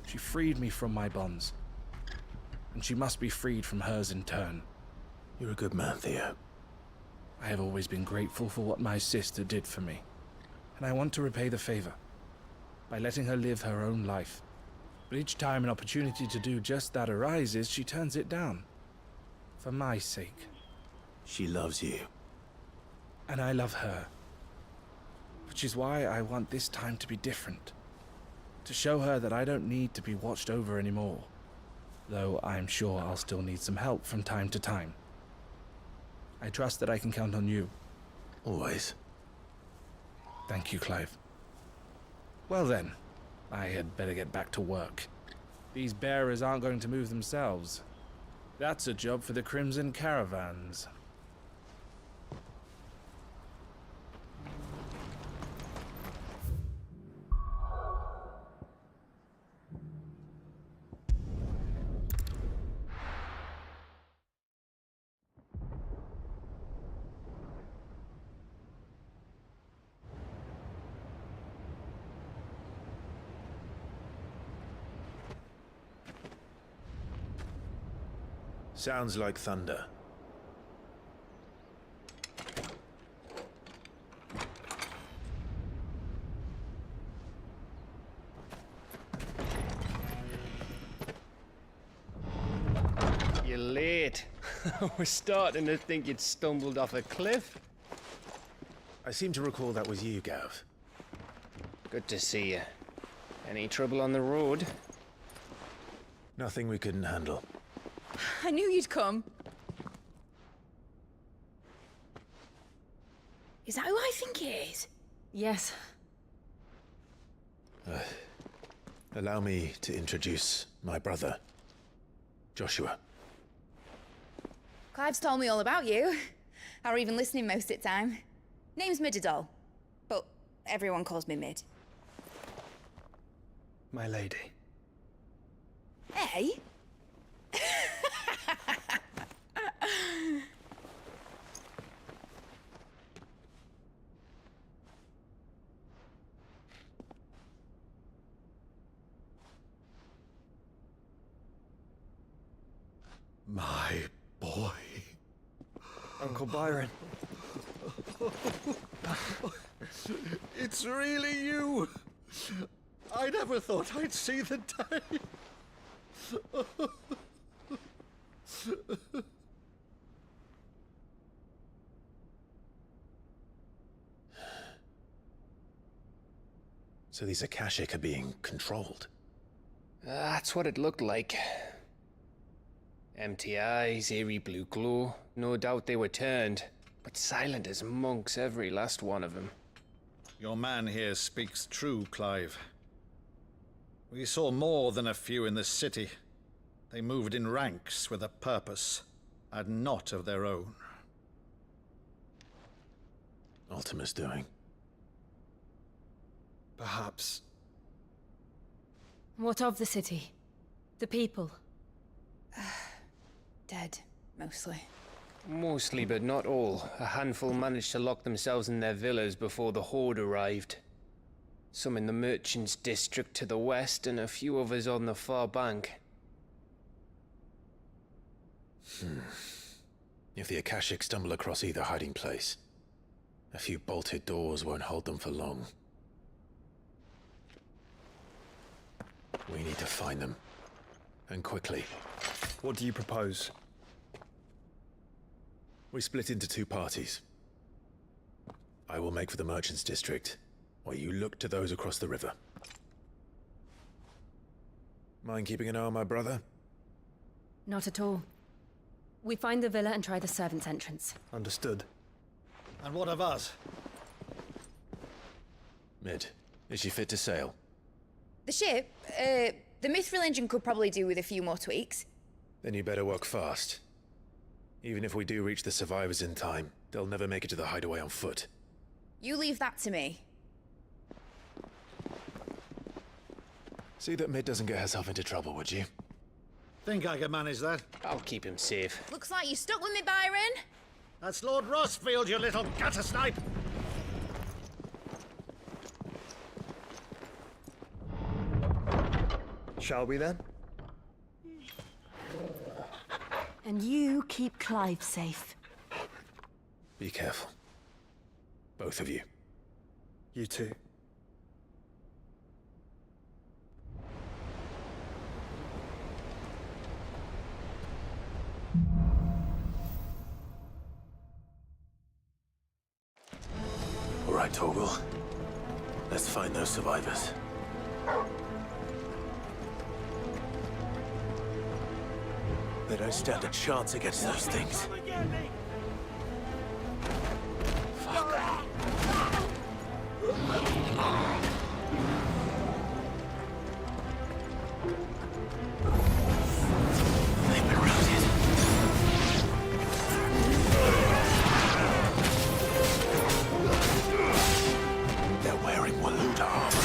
She freed me from my bonds, and she must be freed from hers in turn. You're a good man, Theo. I have always been grateful for what my sister did for me, and I want to repay the favor by letting her live her own life. But each time an opportunity to do just that arises, she turns it down. For my sake. She loves you. And I love her. Which is why I want this time to be different. To show her that I don't need to be watched over anymore. Though I'm sure I'll still need some help from time to time. I trust that I can count on you. Always. Thank you, Clive. Well then, I had better get back to work. These bearers aren't going to move themselves. That's a job for the Crimson Caravans. Sounds like thunder. You're late. We're starting to think you'd stumbled off a cliff. I seem to recall that was you, Gav. Good to see you. Any trouble on the road? Nothing we couldn't handle. I knew you'd come. Is that who I think it is? Yes. Allow me to introduce my brother, Joshua. Clive's told me all about you. Or even listening most of the time. Name's Midadol, but everyone calls me Mid. My lady. Hey? My boy. Uncle Byron. It's really you. I never thought I'd see the day. So these Akashic are being controlled? That's what it looked like. Empty eyes, eerie blue glow. No doubt they were turned, but silent as monks, every last one of them. Your man here speaks true, Clive. We saw more than a few in this city. They moved in ranks with a purpose, and not of their own. Ultima's doing. Perhaps. What of the city? The people? Dead, mostly. Mostly, but not all. A handful managed to lock themselves in their villas before the Horde arrived. Some in the Merchants' District to the west, and a few others on the far bank. If the Akashic stumble across either hiding place, a few bolted doors won't hold them for long. We need to find them. And quickly. What do you propose? We split into two parties. I will make for the Merchants' District, while you look to those across the river. Mind keeping an eye on my brother? Not at all. We find the villa and try the servants' entrance. Understood. And what of us? Mid, is she fit to sail? The ship, the Mithril engine could probably do with a few more tweaks. Then you better work fast. Even if we do reach the survivors in time, they'll never make it to the hideaway on foot. You leave that to me. See that Mid doesn't get herself into trouble, would you? Think I can manage that? I'll keep him safe. Looks like you stuck with me, Byron. That's Lord Rossfield, you little gutter snipe! Shall we then? And you keep Clive safe. Be careful. Both of you. You too. All right, Torgal. Let's find those survivors. They don't stand a chance against those things. They've been routed. They're wearing Waluda armor.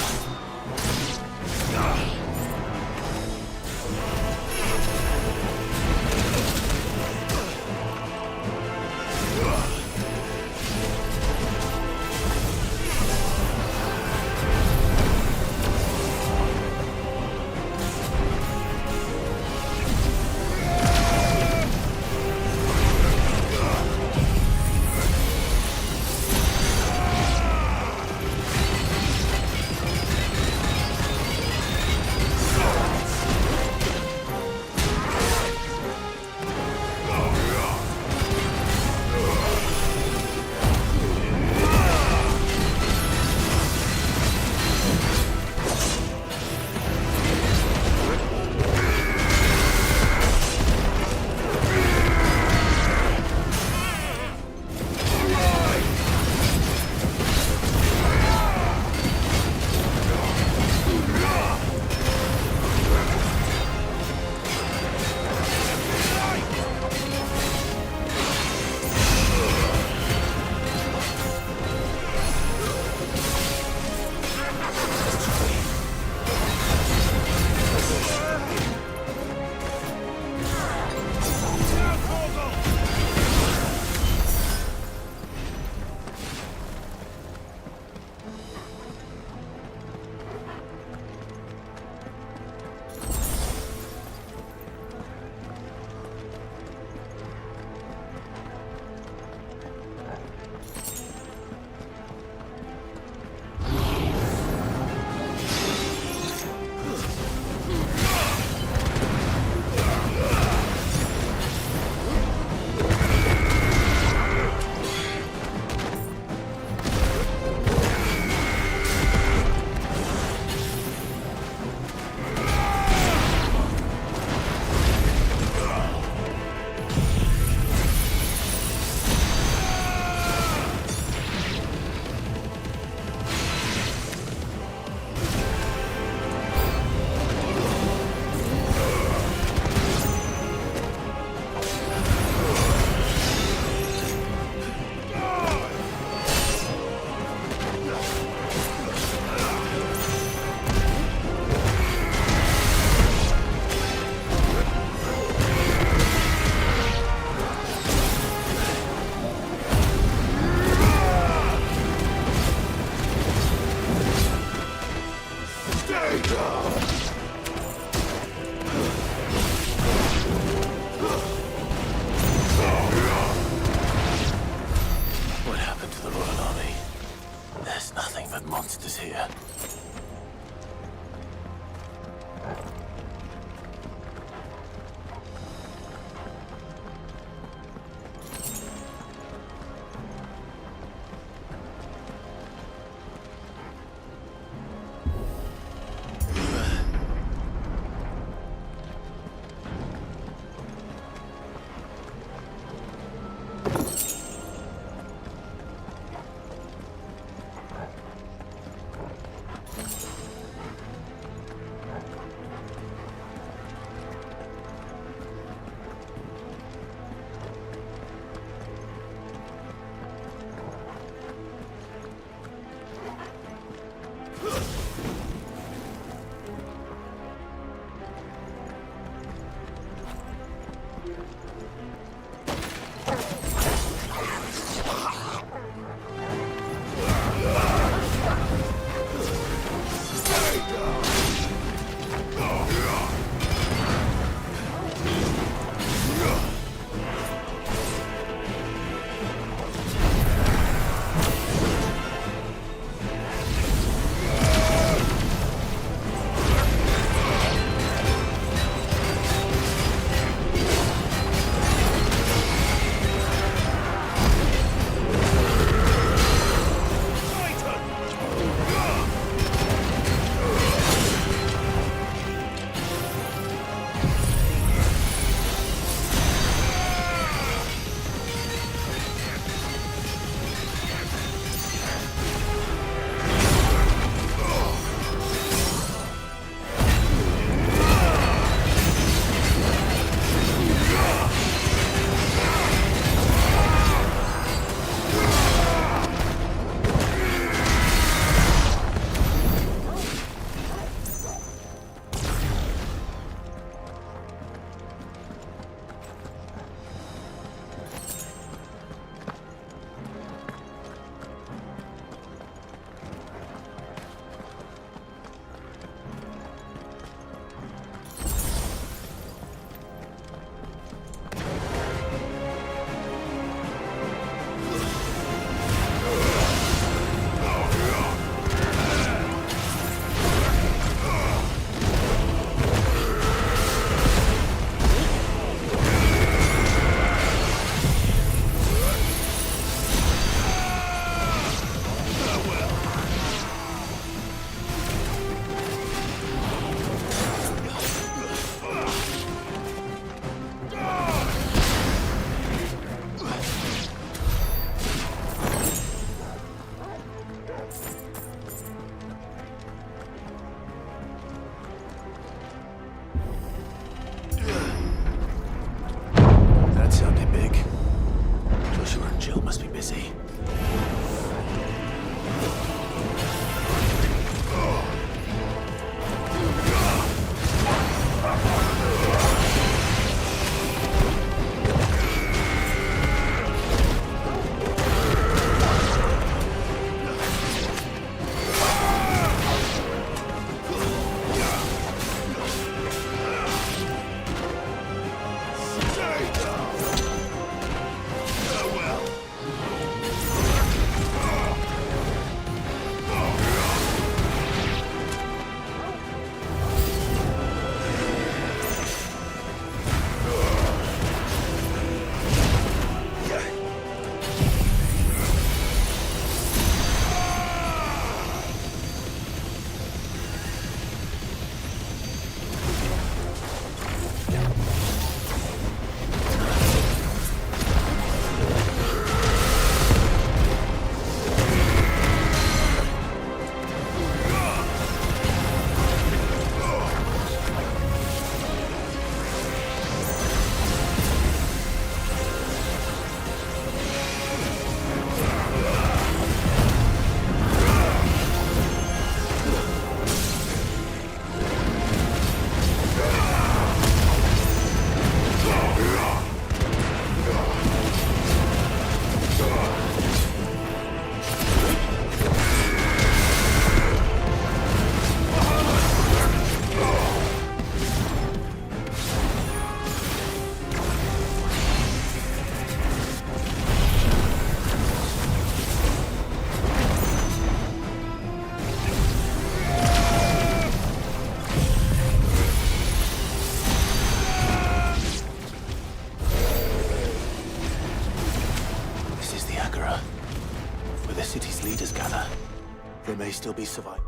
may still be survived.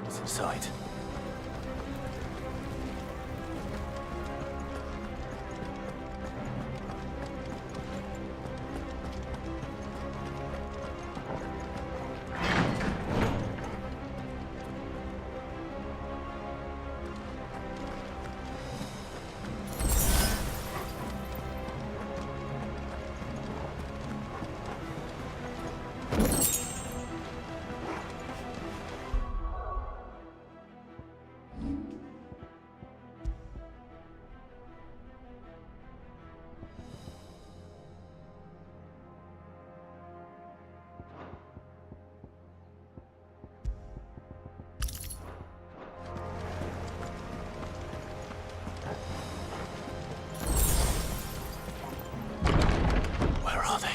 It's inside. Where are they?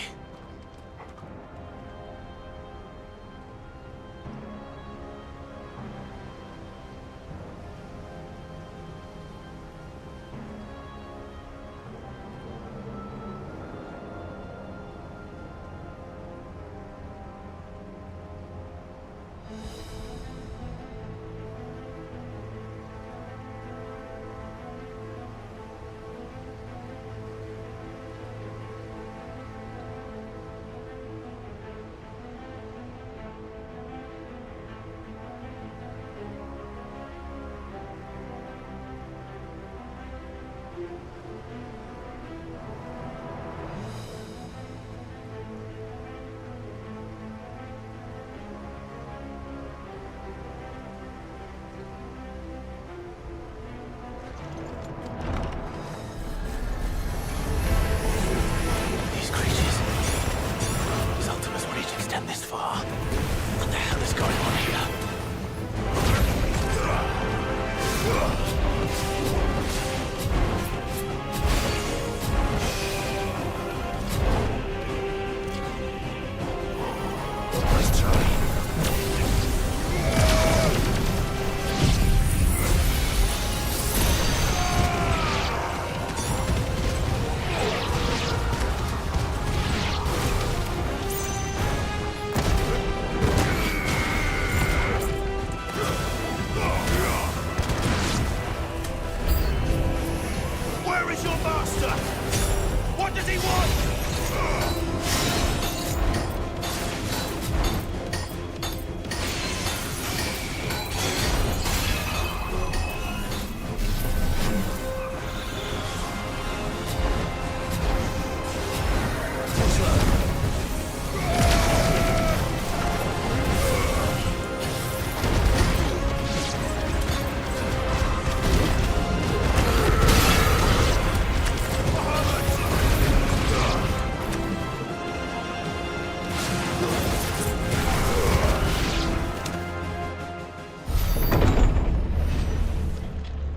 These creatures. These Ultima's reach extend this far. What the hell is going on here? Let's try. Where is your master? What does he want?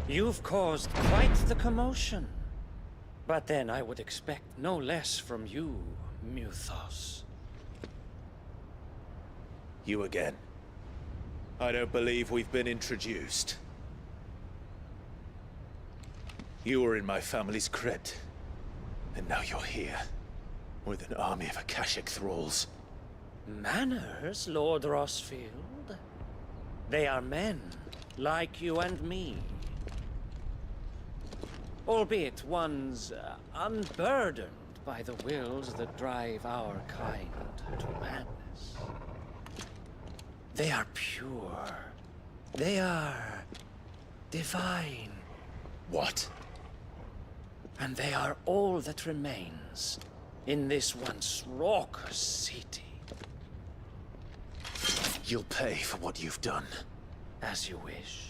You've caused quite the commotion. But then I would expect no less from you, Muthos. You again. I don't believe we've been introduced. You were in my family's crypt, and now you're here, with an army of Akashic thralls. Manners, Lord Rosfield? They are men, like you and me. Albeit ones unburdened by the wills that drive our kind to madness. They are pure. They are divine. What? And they are all that remains in this once raucous city. You'll pay for what you've done. As you wish.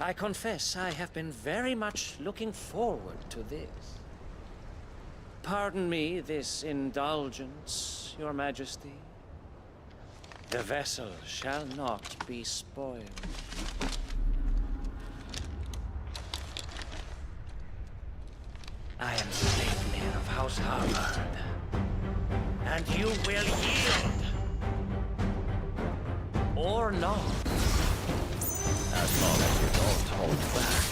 I confess I have been very much looking forward to this. Pardon me this indulgence, Your Majesty. The vessel shall not be spoiled. I am Sleipnir of House Harvard, and you will yield. Or not. As long as you don't hold back.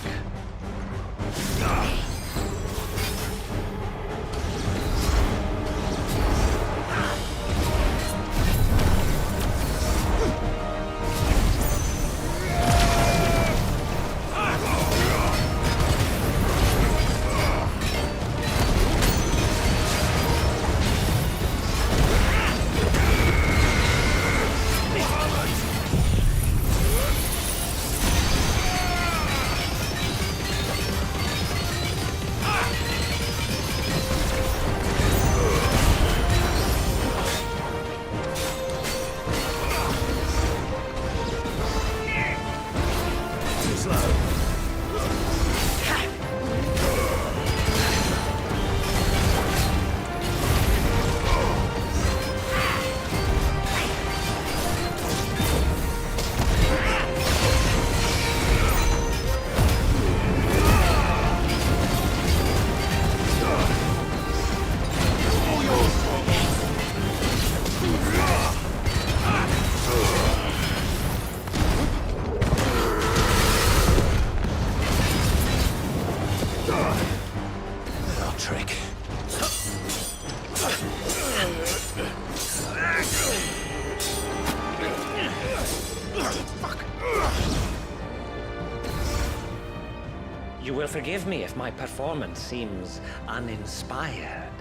You will forgive me if my performance seems uninspired.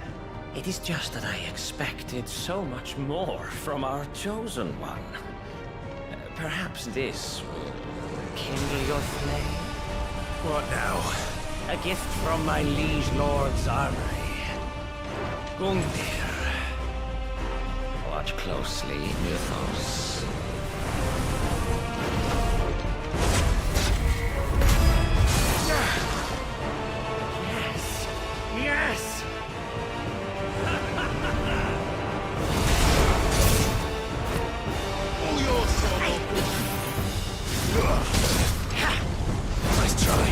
It is just that I expected so much more from our chosen one. Perhaps this will kindle your flame. What now? A gift from my liege lord's armory. Gungnir. Watch closely, Mythos. Yes! Yes! All yours, nice try.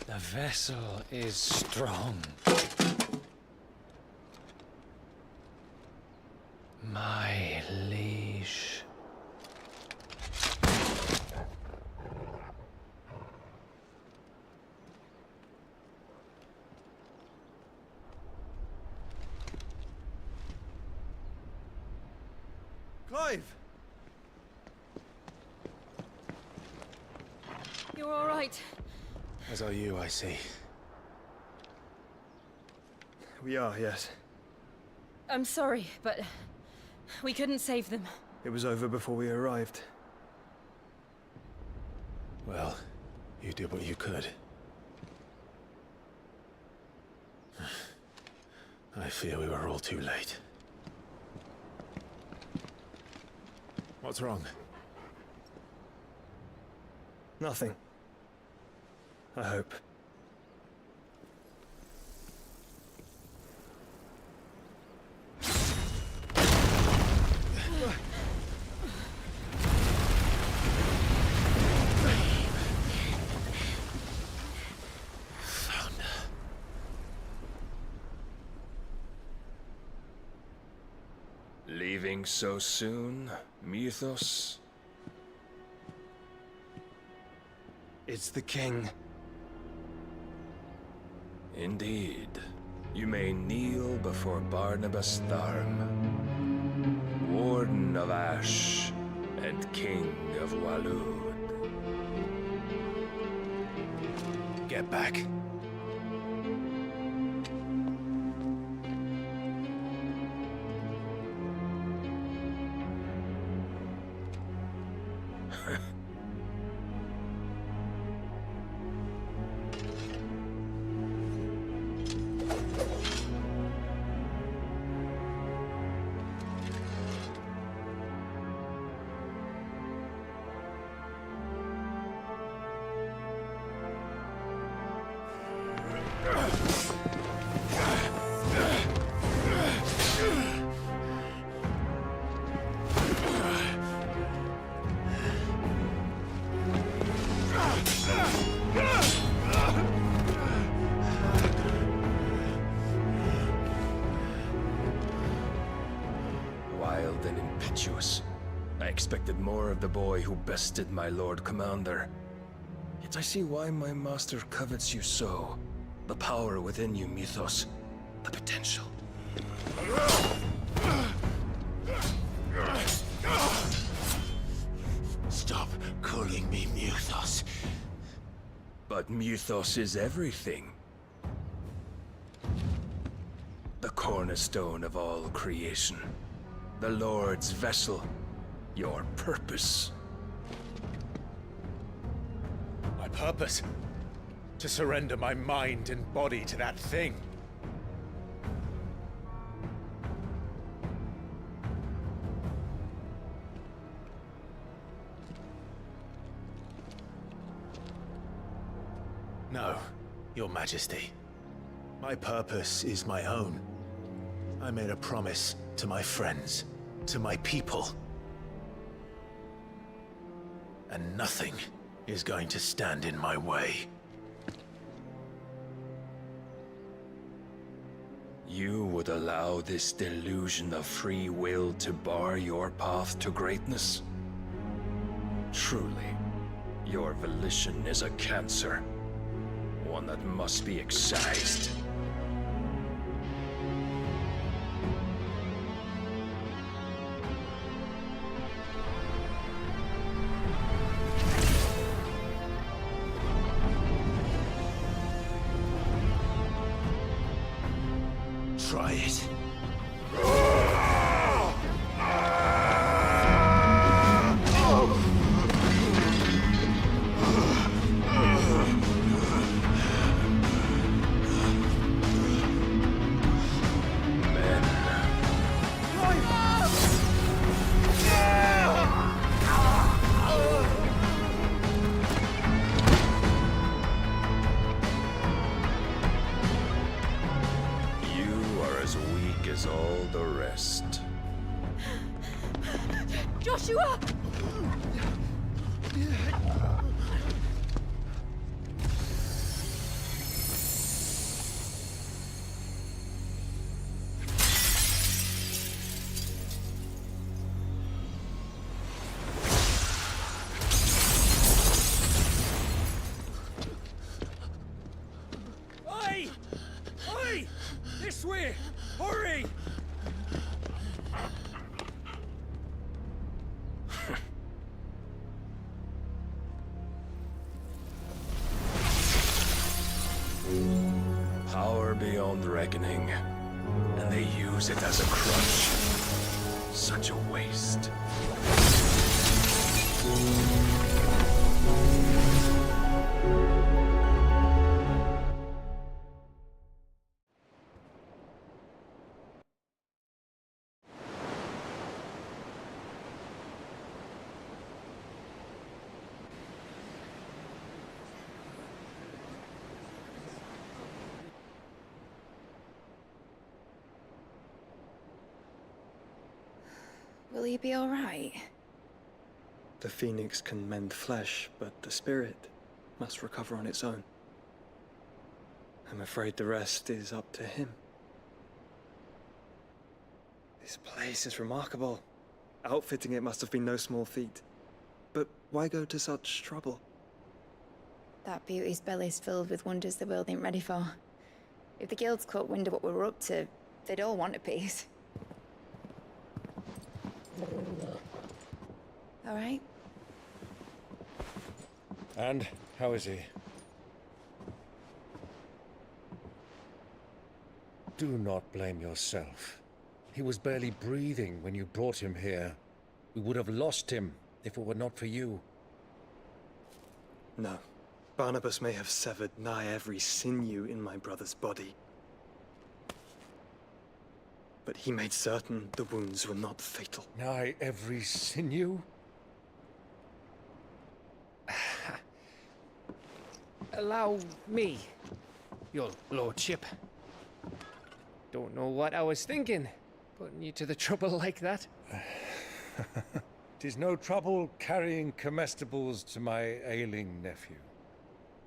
The vessel is strong. My liege. Clive! You're all right. As are you, I see. We are, yes. I'm sorry, but we couldn't save them. It was over before we arrived. Well, you did what you could. I fear we were all too late. What's wrong? Nothing. I hope. Leaving so soon, Mythos? It's the king. Indeed. You may kneel before Barnabas Tharm. Warden of Ash and King of Waloed. Get back. Wild and impetuous. I expected more of the boy who bested my Lord Commander. Yet I see why my master covets you so. The power within you, Mythos. The potential. Stop calling me Mythos. But Mythos is everything. The cornerstone of all creation. The Lord's vessel. Your purpose. My purpose? To surrender my mind and body to that thing. No, Your Majesty. My purpose is my own. I made a promise to my friends, to my people. And nothing is going to stand in my way. You would allow this delusion of free will to bar your path to greatness? Truly, your volition is a cancer. One that must be excised. Try it. As all the rest. Joshua! Oi! Oi! This way! Hurry! Power beyond reckoning, and they use it as a crutch. Such a waste. Will he be all right? The Phoenix can mend flesh, but the spirit must recover on its own. I'm afraid the rest is up to him. This place is remarkable. Outfitting it must have been no small feat. But why go to such trouble? That beauty's belly's filled with wonders the world ain't ready for. If the guilds caught wind of what we were up to, they'd all want a piece. All right? And how is he? Do not blame yourself. He was barely breathing when you brought him here. We would have lost him if it were not for you. No. Barnabas may have severed nigh every sinew in my brother's body. But he made certain the wounds were not fatal. Nigh every sinew? Allow me, your lordship. Don't know what I was thinking, putting you to the trouble like that. 'Tis no trouble carrying comestibles to my ailing nephew.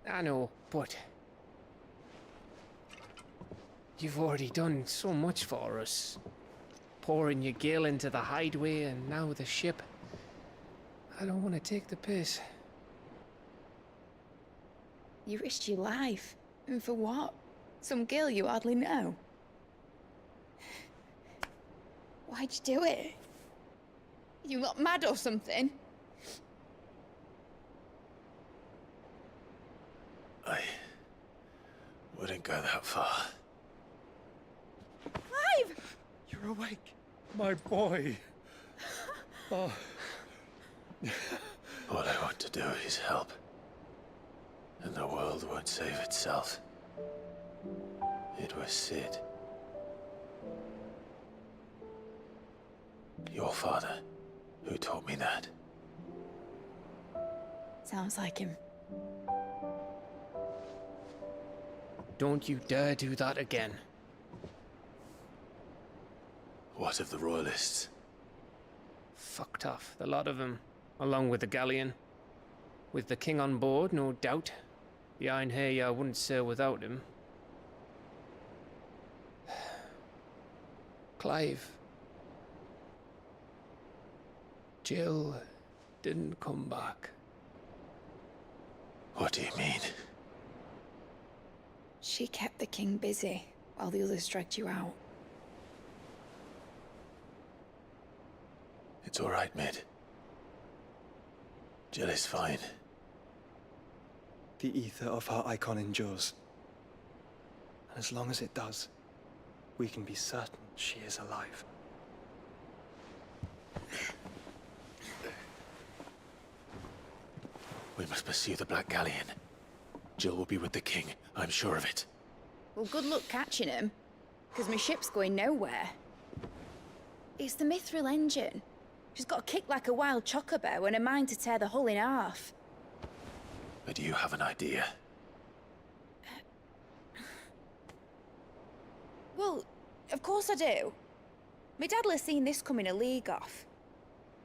I know, but you've already done so much for us. Pouring your gil into the hideaway and now the ship. I don't want to take the piss. You risked your life. And for what? Some girl you hardly know. Why'd you do it? You got mad or something? I wouldn't go that far. Clive! You're awake. My boy. Oh. All I want to do is help. And the world won't save itself. It was Sid. Your father, who taught me that. Sounds like him. Don't you dare do that again. What of the Royalists? Fucked off, the lot of them, along with the galleon. With the king on board, no doubt. The Iron Hair wouldn't sail without him. Clive. Jill didn't come back. What do you mean? She kept the king busy while the others dragged you out. It's all right, Mid. Jill is fine. The ether of her icon endures. And as long as it does, we can be certain she is alive. We must pursue the Black Galleon. Jill will be with the king, I'm sure of it. Well, good luck catching him, because my ship's going nowhere. It's the Mithril engine. She's got a kick like a wild chocobo and a mind to tear the hull in half. But you have an idea. Well, of course I do. My dad'll have seen this coming a league off.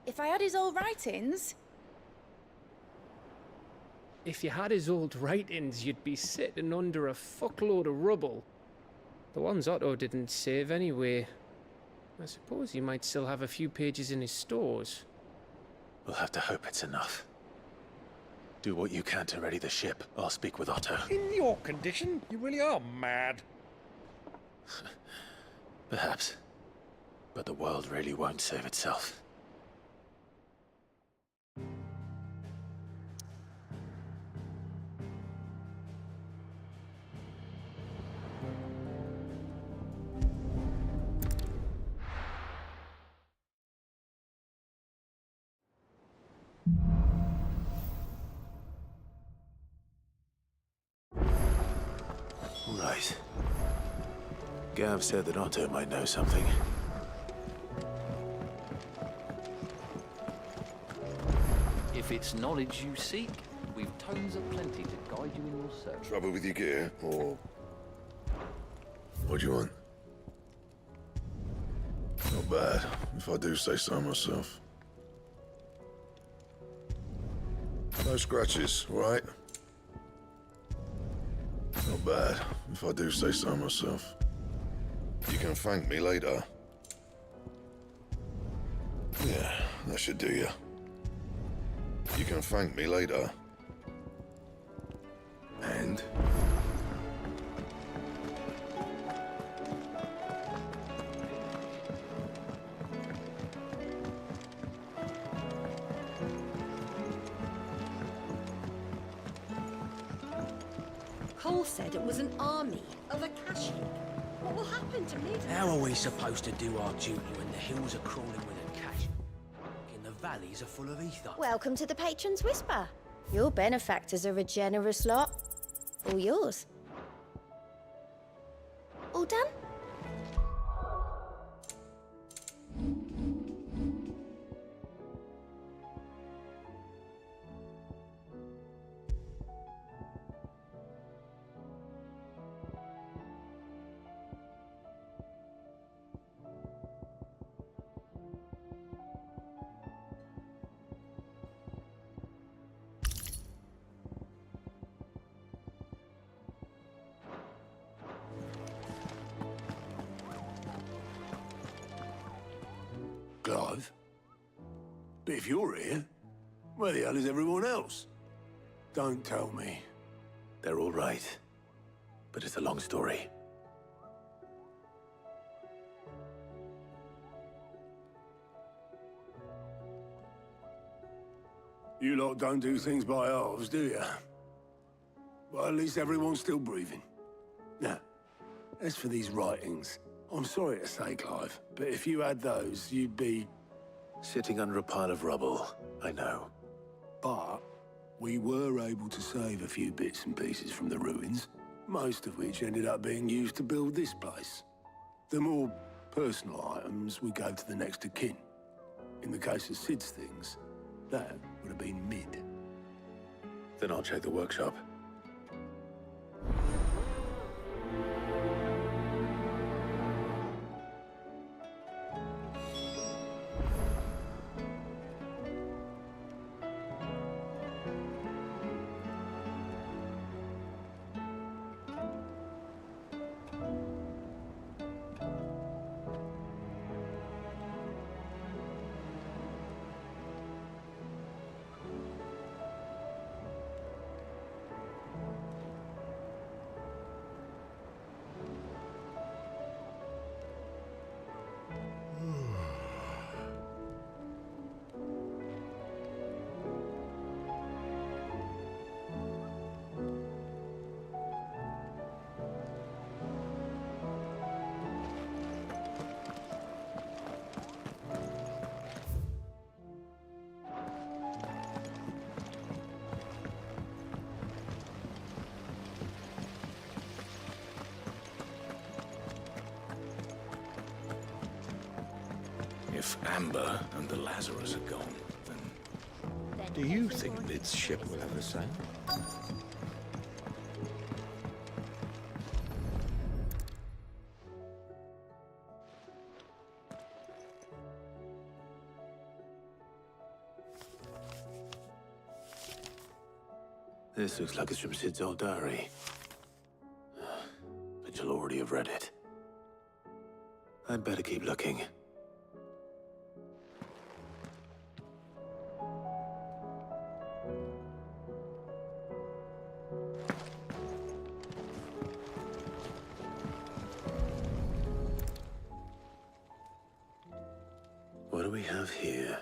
If I had his old writings... If you had his old writings, you'd be sitting under a fuckload of rubble. The ones Otto didn't save anyway. I suppose he might still have a few pages in his stores. We'll have to hope it's enough. Do what you can to ready the ship. I'll speak with Otto. In your condition, you really are mad. Perhaps. But the world really won't save itself. Right. Gav said that Otto might know something. If it's knowledge you seek, we've tomes aplenty to guide you in your search. Trouble with your gear, or... What do you want? Not bad, if I do say so myself. No scratches, right? Not bad, if I do say so myself. You can thank me later. Yeah, that should do you. You can thank me later. And? Cole said it was an army of Akashic. What will happen to me? How are we supposed to do our duty when the hills are crawling with Akash? And the valleys are full of ether? Welcome to the Patron's Whisper. Your benefactors are a generous lot. All yours. All done? Clive? But if you're here, where the hell is everyone else? Don't tell me. They're all right. But it's a long story. You lot don't do things by halves, do you? Well, at least everyone's still breathing. Now, as for these writings, I'm sorry to say, Clive, but if you had those, you'd be... Sitting under a pile of rubble, I know. But we were able to save a few bits and pieces from the ruins, most of which ended up being used to build this place. The more personal items would go to the next of kin. In the case of Sid's things, that would have been Mid. Then I'll check the workshop. If Amber and the Lazarus are gone, then... Do you think Mid's ship will ever sail? This looks like it's from Sid's old diary. But you'll already have read it. I'd better keep looking. What do we have here?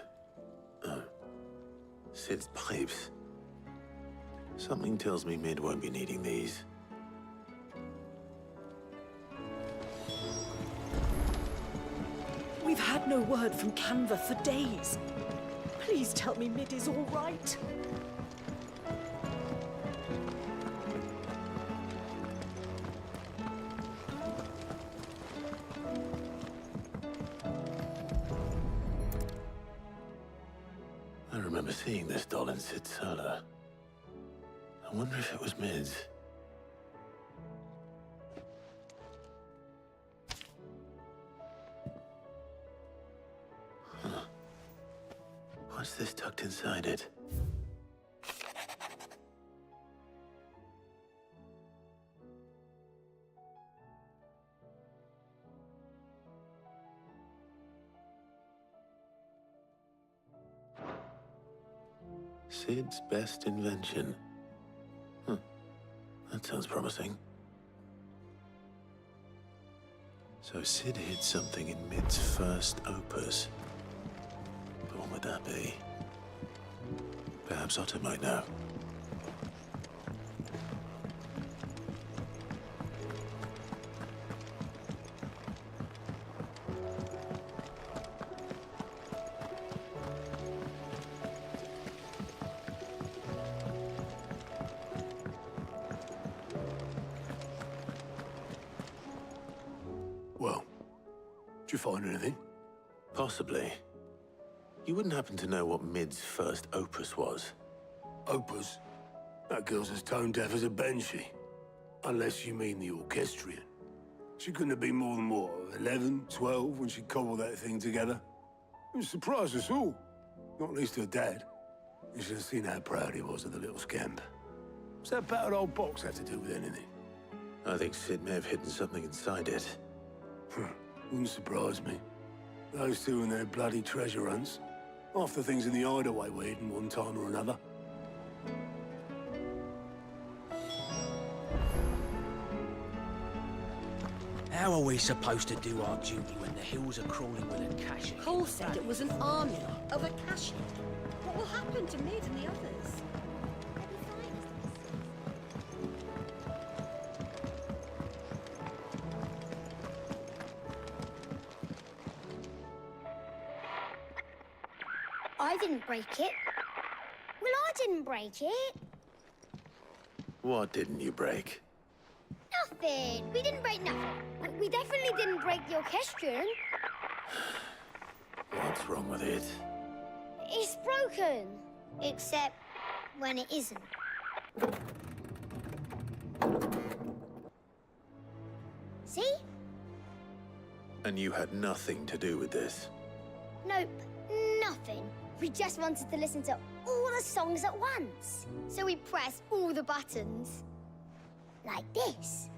Oh. Sid's pipes. Something tells me Mid won't be needing these. We've had no word from Canva for days. Please tell me Mid is all right. I remember seeing this doll in Sid's cellar. I wonder if it was Mid's. Huh. What's this tucked inside it? Sid's best invention. Huh. That sounds promising. So Sid hid something in Mid's first opus. But what would that be? Perhaps Otto might know. Did you find anything? Possibly. You wouldn't happen to know what Mid's first opus was? Opus? That girl's as tone deaf as a banshee. Unless you mean the orchestrion. She couldn't have been more than, what, 11, 12 when she cobbled that thing together? It surprised us all. Not least her dad. You should have seen how proud he was of the little scamp. What's that battered old box have to do with anything? I think Sid may have hidden something inside it. Wouldn't surprise me. Those two and their bloody treasure hunts. Half the things in the hideaway were hidden one time or another. How are we supposed to do our duty when the hills are crawling with a cache? Cole said it was an army of Akashi. What will happen to Mid and the others? I didn't break it. Well, I didn't break it. What didn't you break? Nothing. We didn't break nothing. We definitely didn't break the orchestrion. What's wrong with it? It's broken. Except when it isn't. See? And you had nothing to do with this? Nope. Nothing. We just wanted to listen to all the songs at once. So we pressed all the buttons. Like this.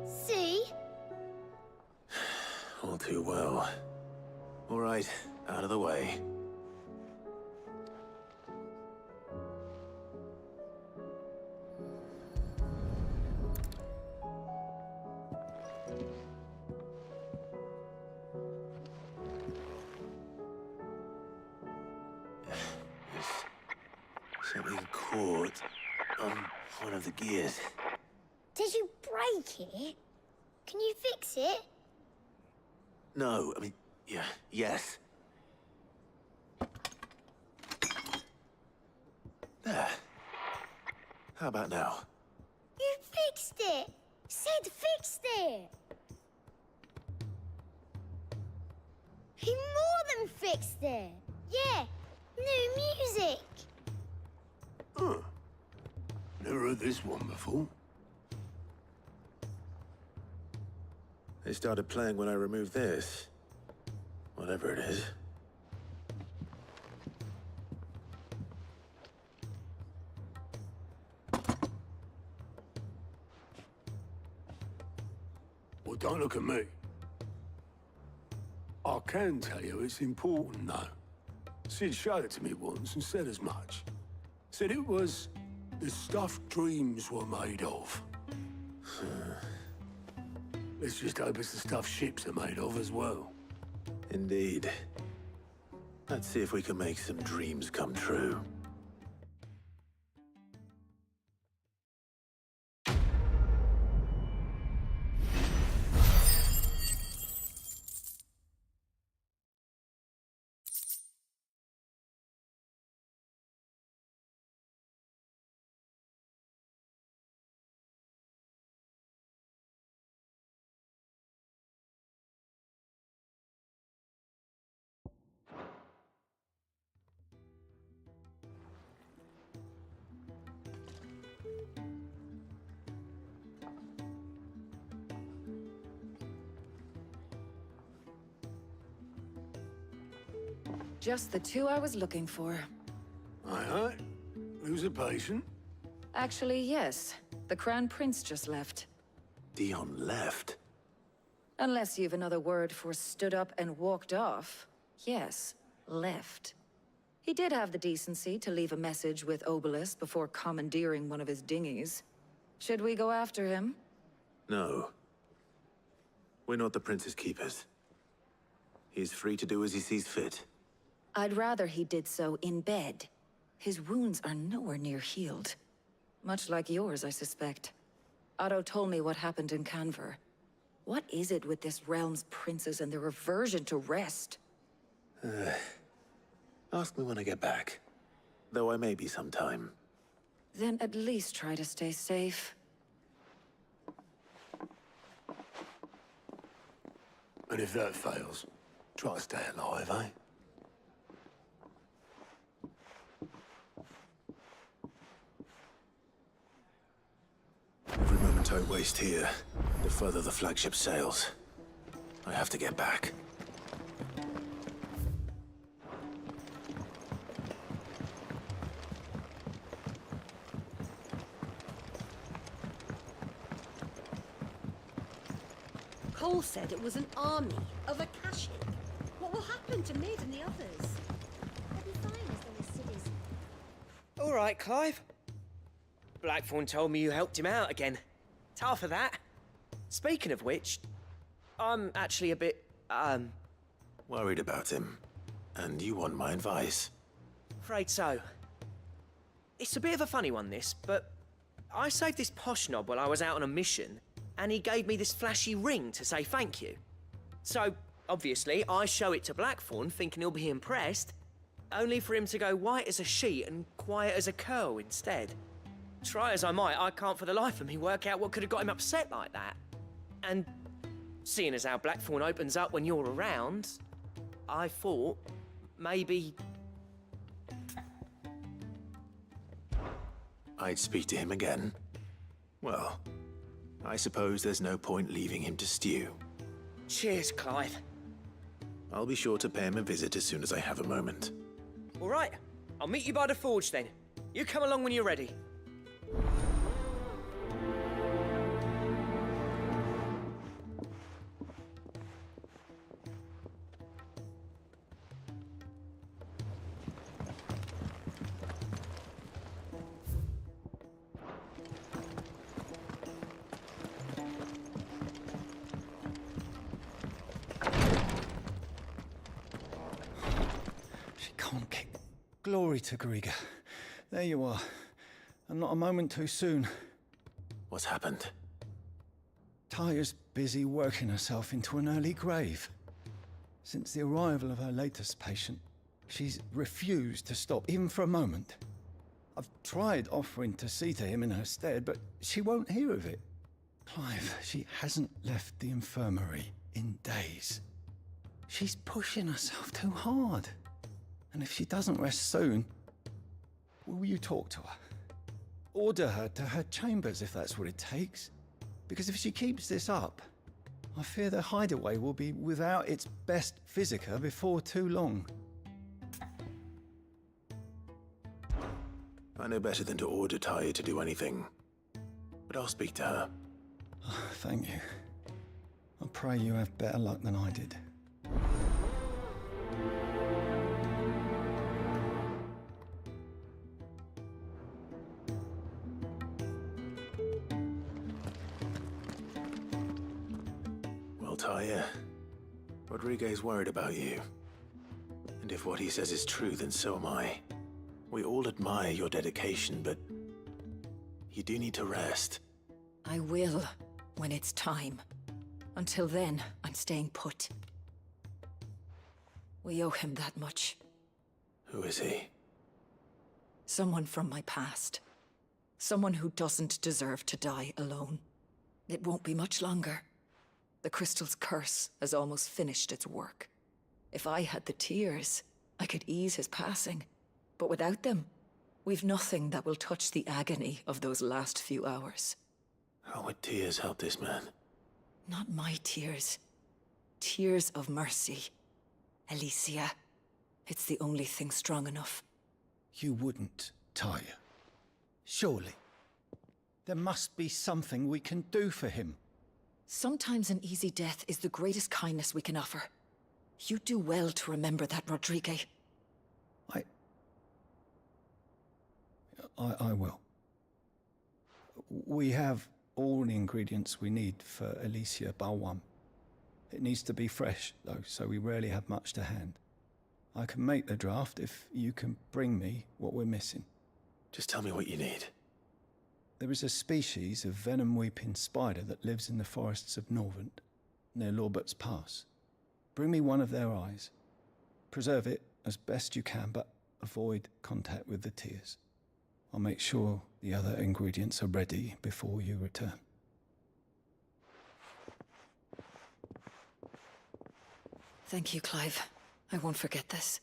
See? All too well. All right, out of the way. Something caught on one of the gears. Did you break it? Can you fix it? No, I mean, yeah, yes. There. How about now? You fixed it! Sid fixed it! He more than fixed it! Yeah, new music! Huh. Never heard this one before. They started playing when I removed this. Whatever it is. Well, don't look at me. I can tell you it's important, though. Sid showed it to me once and said as much. Said it was the stuff dreams were made of. Let's just hope it's the stuff ships are made of as well. Indeed. Let's see if we can make some dreams come true. Just the two I was looking for. Aye. Lose a patient? Actually, yes. The Crown Prince just left. Dion left? Unless you've another word for stood up and walked off. Yes, left. He did have the decency to leave a message with Obelisk before commandeering one of his dinghies. Should we go after him? No. We're not the Prince's keepers. He's free to do as he sees fit. I'd rather he did so in bed. His wounds are nowhere near healed. Much like yours, I suspect. Otto told me what happened in Canver. What is it with this realm's princes and their aversion to rest? Ask me when I get back. Though I may be some time. Then at least try to stay safe. And if that fails, try to stay alive, eh? Every moment I waste here, the further the flagship sails. I have to get back. Cole said it was an army of Akashic. What will happen to Mid and the others? They'll be fine as long as Sid is. All right, Clive. Blackthorn told me you helped him out again. Tough for that. Speaking of which, I'm actually a bit, Worried about him. And you want my advice? afraid so. It's a bit of a funny one, this, but I saved this posh knob while I was out on a mission, and he gave me this flashy ring to say thank you. So, obviously, I show it to Blackthorn, thinking he'll be impressed, only for him to go white as a sheet and quiet as a curl instead. Try as I might, I can't for the life of me work out what could have got him upset like that. And seeing as how Blackthorn opens up when you're around, I thought maybe... I'd speak to him again. Well, I suppose there's no point leaving him to stew. Cheers, Clive. I'll be sure to pay him a visit as soon as I have a moment. All right, I'll meet you by the forge then. You come along when you're ready. She can't kick. Glory to Griga. There you are. And not a moment too soon. What's happened? Tyre's busy working herself into an early grave. Since the arrival of her latest patient, she's refused to stop, even for a moment. I've tried offering to see to him in her stead, but she won't hear of it. Clive, she hasn't left the infirmary in days. She's pushing herself too hard. And if she doesn't rest soon, will you talk to her? Order her to her chambers if that's what it takes. Because if she keeps this up, I fear the hideaway will be without its best physica before too long. I know better than to order Tyre to do anything. But I'll speak to her. Thank you. I pray you have better luck than I did. Well, Tyre, Rodriguez worried about you. And if what he says is true, then so am I. We all admire your dedication, but you do need to rest. I will, when it's time. Until then, I'm staying put. We owe him that much. Who is he? Someone from my past. Someone who doesn't deserve to die alone. It won't be much longer. The crystal's curse has almost finished its work. If I had the tears, I could ease his passing. But without them, we've nothing that will touch the agony of those last few hours. How would tears help this man? Not my tears. Tears of mercy. Alicia, it's the only thing strong enough. You wouldn't, Tyre. Surely. There must be something we can do for him. Sometimes an easy death is the greatest kindness we can offer. You do well to remember that, Rodrigue. I will. We have all the ingredients we need for Alicia Balwam. It needs to be fresh, though, so we rarely have much to hand. I can make the draft if you can bring me what we're missing. Just tell me what you need. There is a species of venom-weeping spider that lives in the forests of Norvent, near Lorbert's Pass. Bring me one of their eyes. Preserve it as best you can, but avoid contact with the tears. I'll make sure the other ingredients are ready before you return. Thank you, Clive. I won't forget this.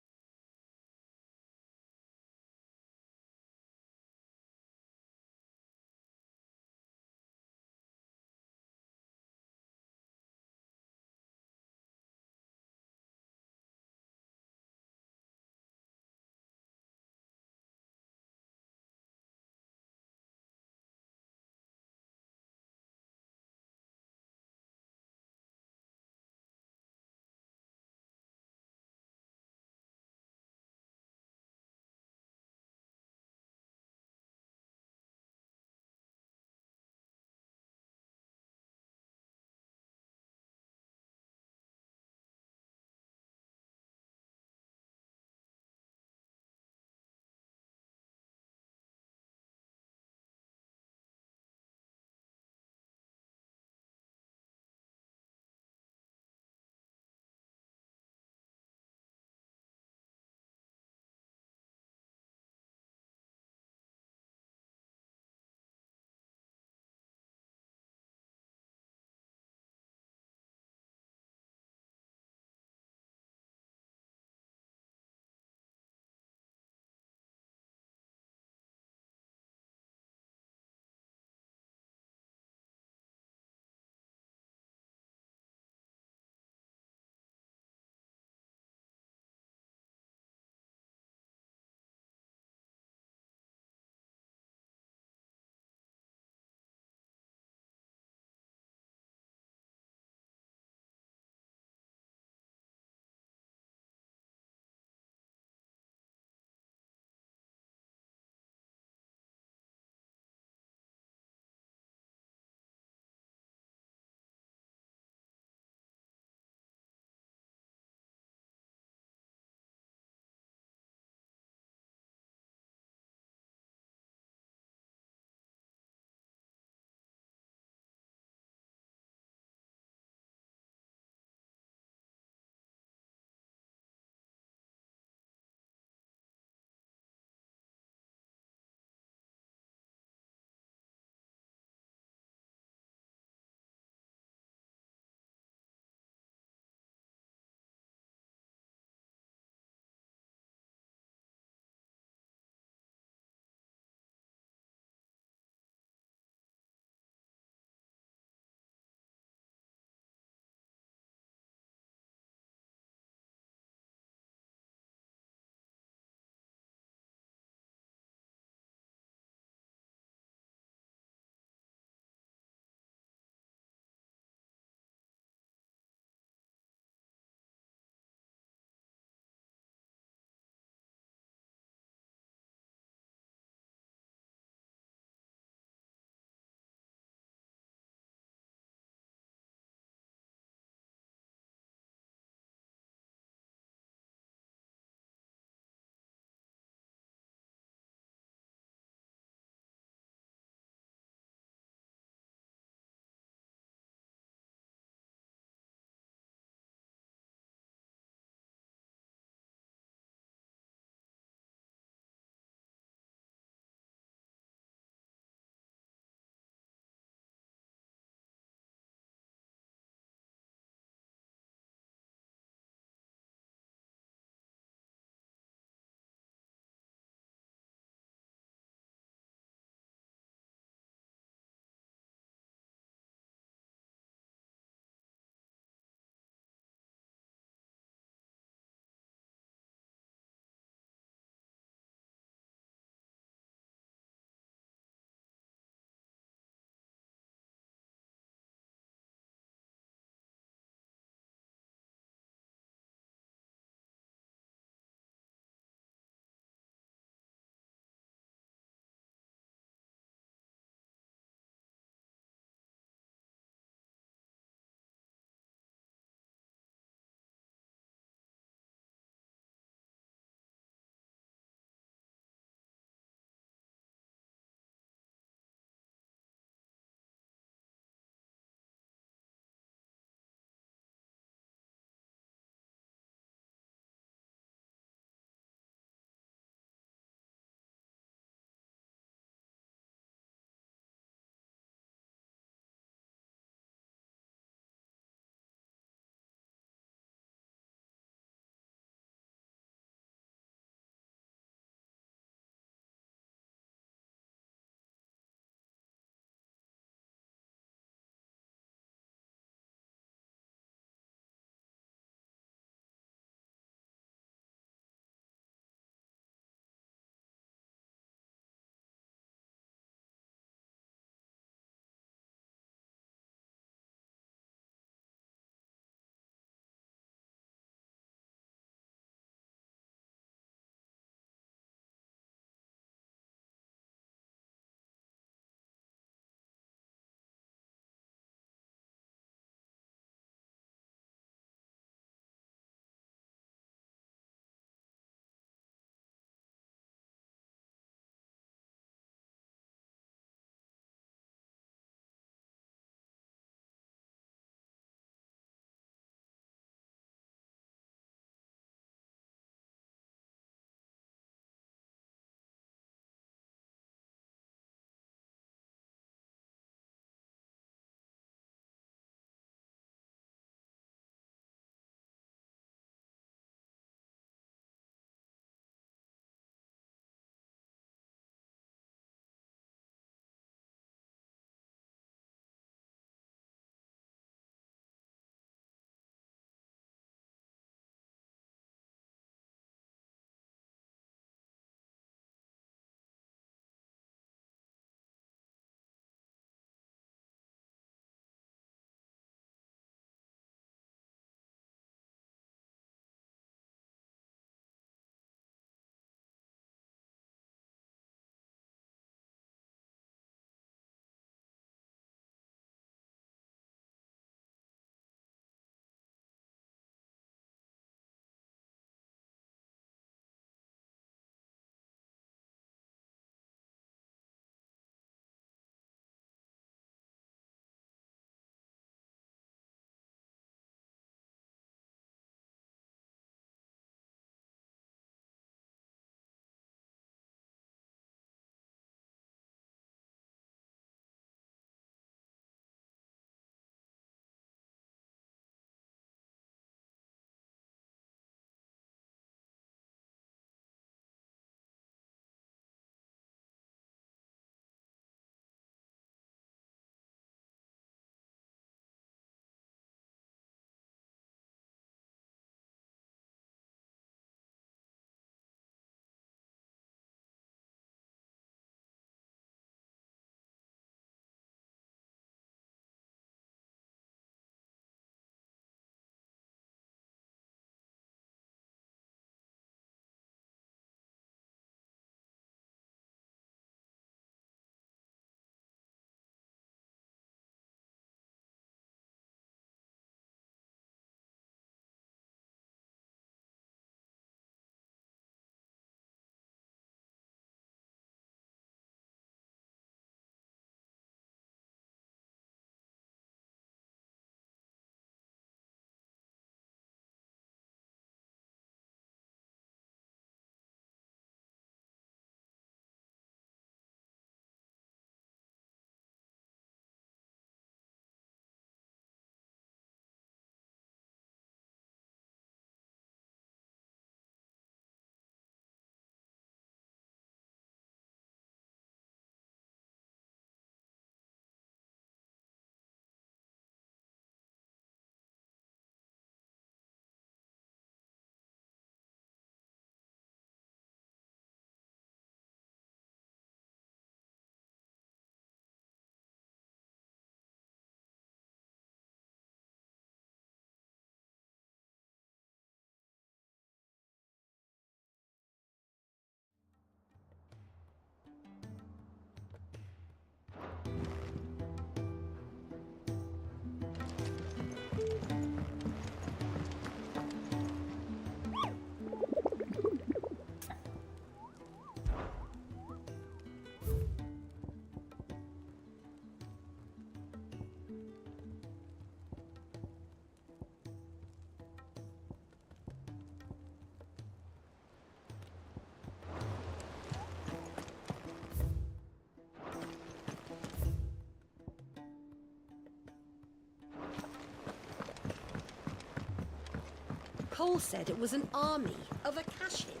Cole said it was an army of Akashic.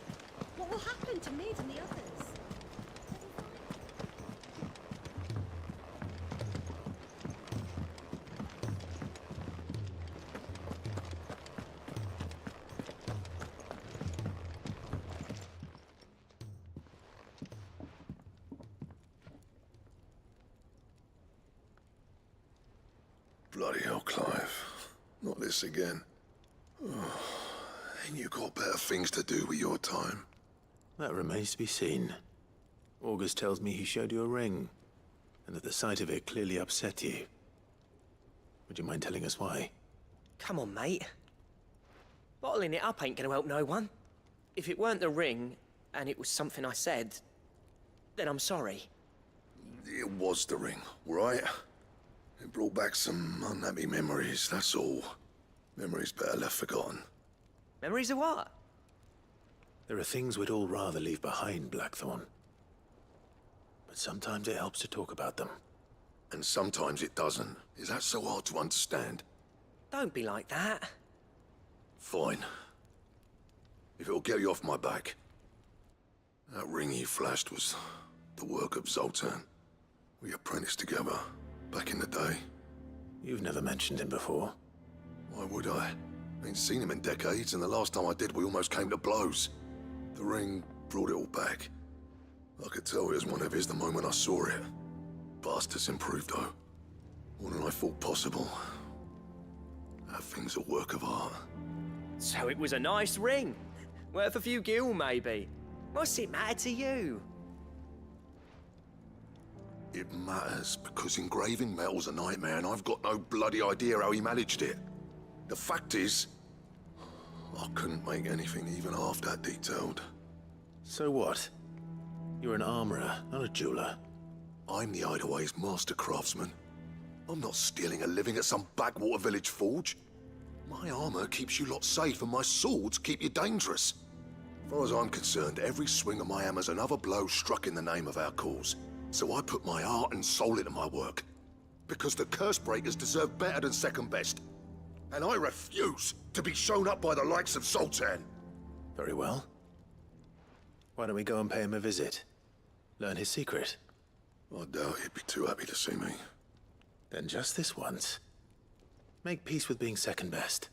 What will happen to Mid and the others? Bloody hell, Clive. Not this again. Ain't you got better things to do with your time? That remains to be seen. August tells me he showed you a ring, and that the sight of it clearly upset you. Would you mind telling us why? Come on, mate. Bottling it up ain't gonna help no one. If it weren't the ring, and it was something I said, then I'm sorry. It was the ring, right? It brought back some unhappy memories, that's all. Memories better left forgotten. Memories of what? There are things we'd all rather leave behind, Blackthorn. But sometimes it helps to talk about them. And sometimes it doesn't. Is that so hard to understand? Don't be like that. Fine. If it'll get you off my back. That ring you flashed was the work of Zoltan. We apprenticed together, back in the day. You've never mentioned him before. Why would I? Ain't seen him in decades, and the last time I did, we almost came to blows. The ring brought it all back. I could tell it was one of his the moment I saw it. Bastard's improved, though. More than I thought possible. That thing's a work of art. So it was a nice ring. Worth a few gil, maybe. What's it matter to you? It matters, because engraving metal's a nightmare, and I've got no bloody idea how he managed it. The fact is, I couldn't make anything even half that detailed. So what? You're an armorer, not a jeweler. I'm the Idaway's master craftsman. I'm not stealing a living at some backwater village forge. My armor keeps you lot safe, and my swords keep you dangerous. As far as I'm concerned, every swing of my hammer's another blow struck in the name of our cause. So I put my heart and soul into my work. Because the Cursebreakers deserve better than second best. And I refuse to be shown up by the likes of Zoltan. Very well. Why don't we go and pay him a visit? Learn his secret. I doubt he'd be too happy to see me. Then just this once. Make peace with being second best.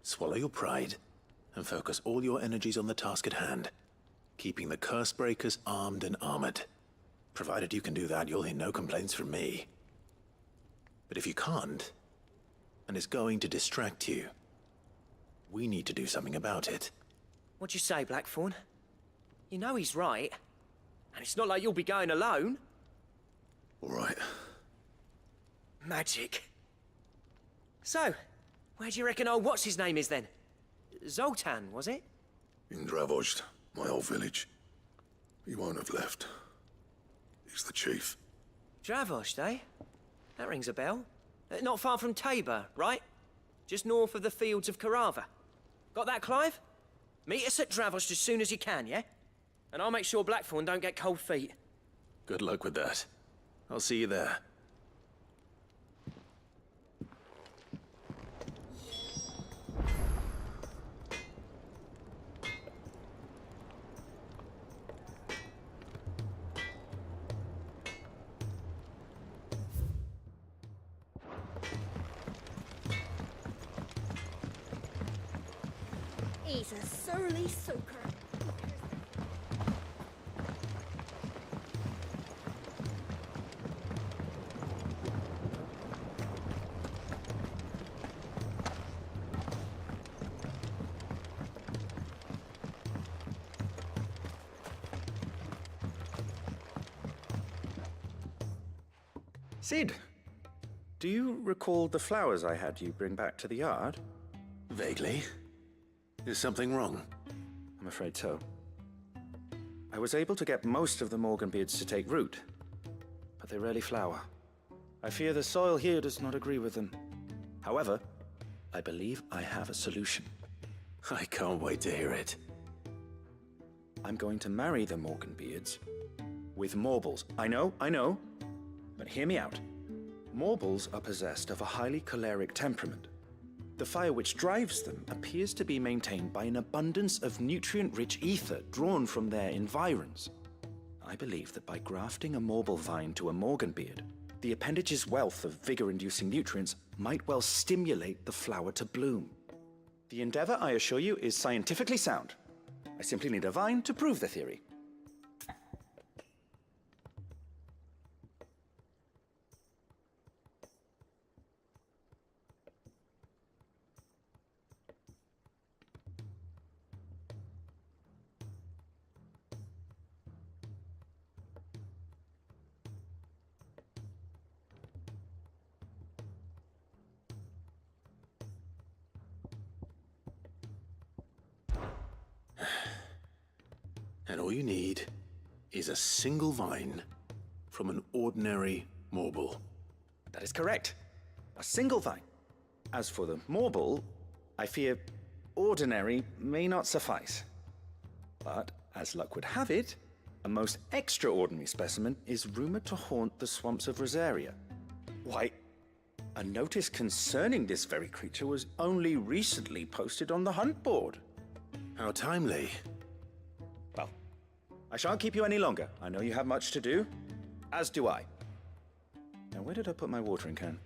Swallow your pride, and focus all your energies on the task at hand. Keeping the Cursebreakers armed and armored. Provided you can do that, you'll hear no complaints from me. But if you can't, and it's going to distract you, we need to do something about it. What'd you say, Blackthorn? You know he's right. And it's not like you'll be going alone. All right. Magic. So, where do you reckon old what's-his-name is then? Zoltan, was it? In Dravozd, my old village. He won't have left. He's the chief. Dravozd, eh? That rings a bell. Not far from Tabor, right? Just north of the fields of Carava. Got that, Clive? Meet us at Dravozd as soon as you can, yeah? And I'll make sure Blackthorn don't get cold feet. Good luck with that. I'll see you there. He's a surly soaker. Sid, do you recall the flowers I had you bring back to the yard? Vaguely. Is something wrong? I'm afraid so. I was able to get most of the Morganbeards to take root, but they rarely flower. I fear the soil here does not agree with them. However, I believe I have a solution. I can't wait to hear it. I'm going to marry the Morganbeards with Morbles. I know, but hear me out. Morbles are possessed of a highly choleric temperament. The fire which drives them appears to be maintained by an abundance of nutrient-rich ether drawn from their environs. I believe that by grafting a Morble vine to a Morganbeard, the appendage's wealth of vigor-inducing nutrients might well stimulate the flower to bloom. The endeavor, I assure you, is scientifically sound. I simply need a vine to prove the theory. And all you need is a single vine from an ordinary Morble. That is correct. A single vine. As for the Morble, I fear ordinary may not suffice. But, as luck would have it, a most extraordinary specimen is rumored to haunt the swamps of Rosaria. Why, a notice concerning this very creature was only recently posted on the hunt board. How timely. Well, I shan't keep you any longer. I know you have much to do, as do I. Now, where did I put my watering can?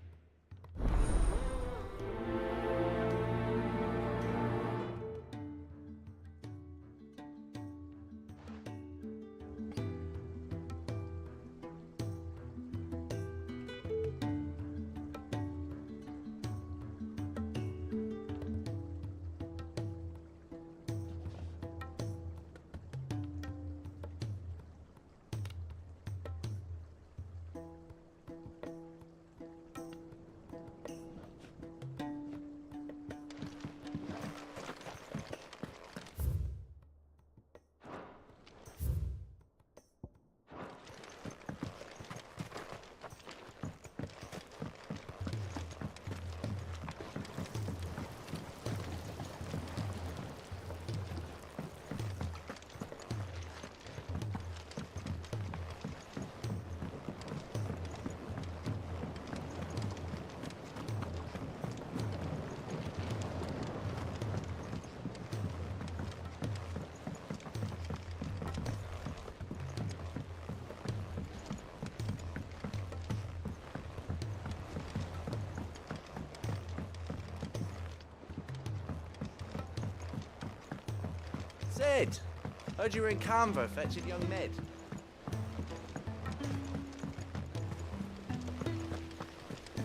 Sid! Heard you were in Canva fetching young Ned.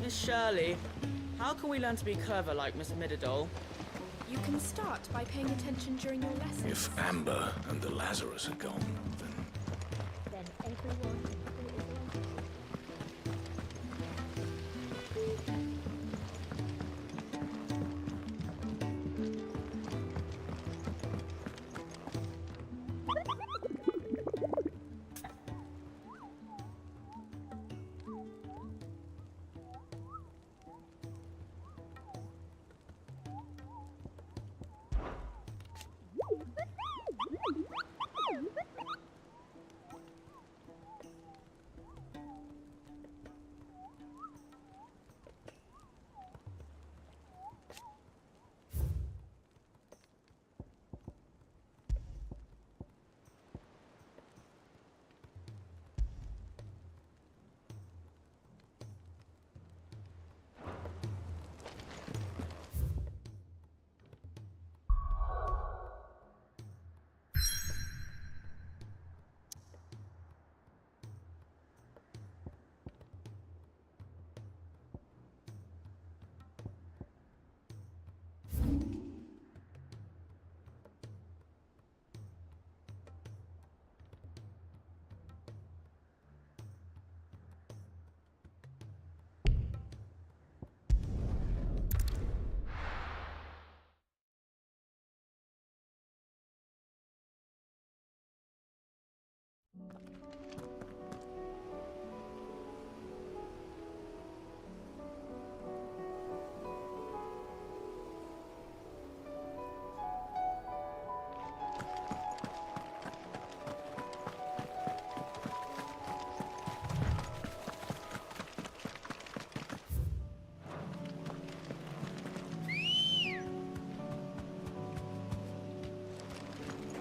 Miss Shirley, how can we learn to be clever like Miss Midadol? You can start by paying attention during your lessons. If Amber and the Lazarus are gone, Then everyone...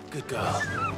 Good girl.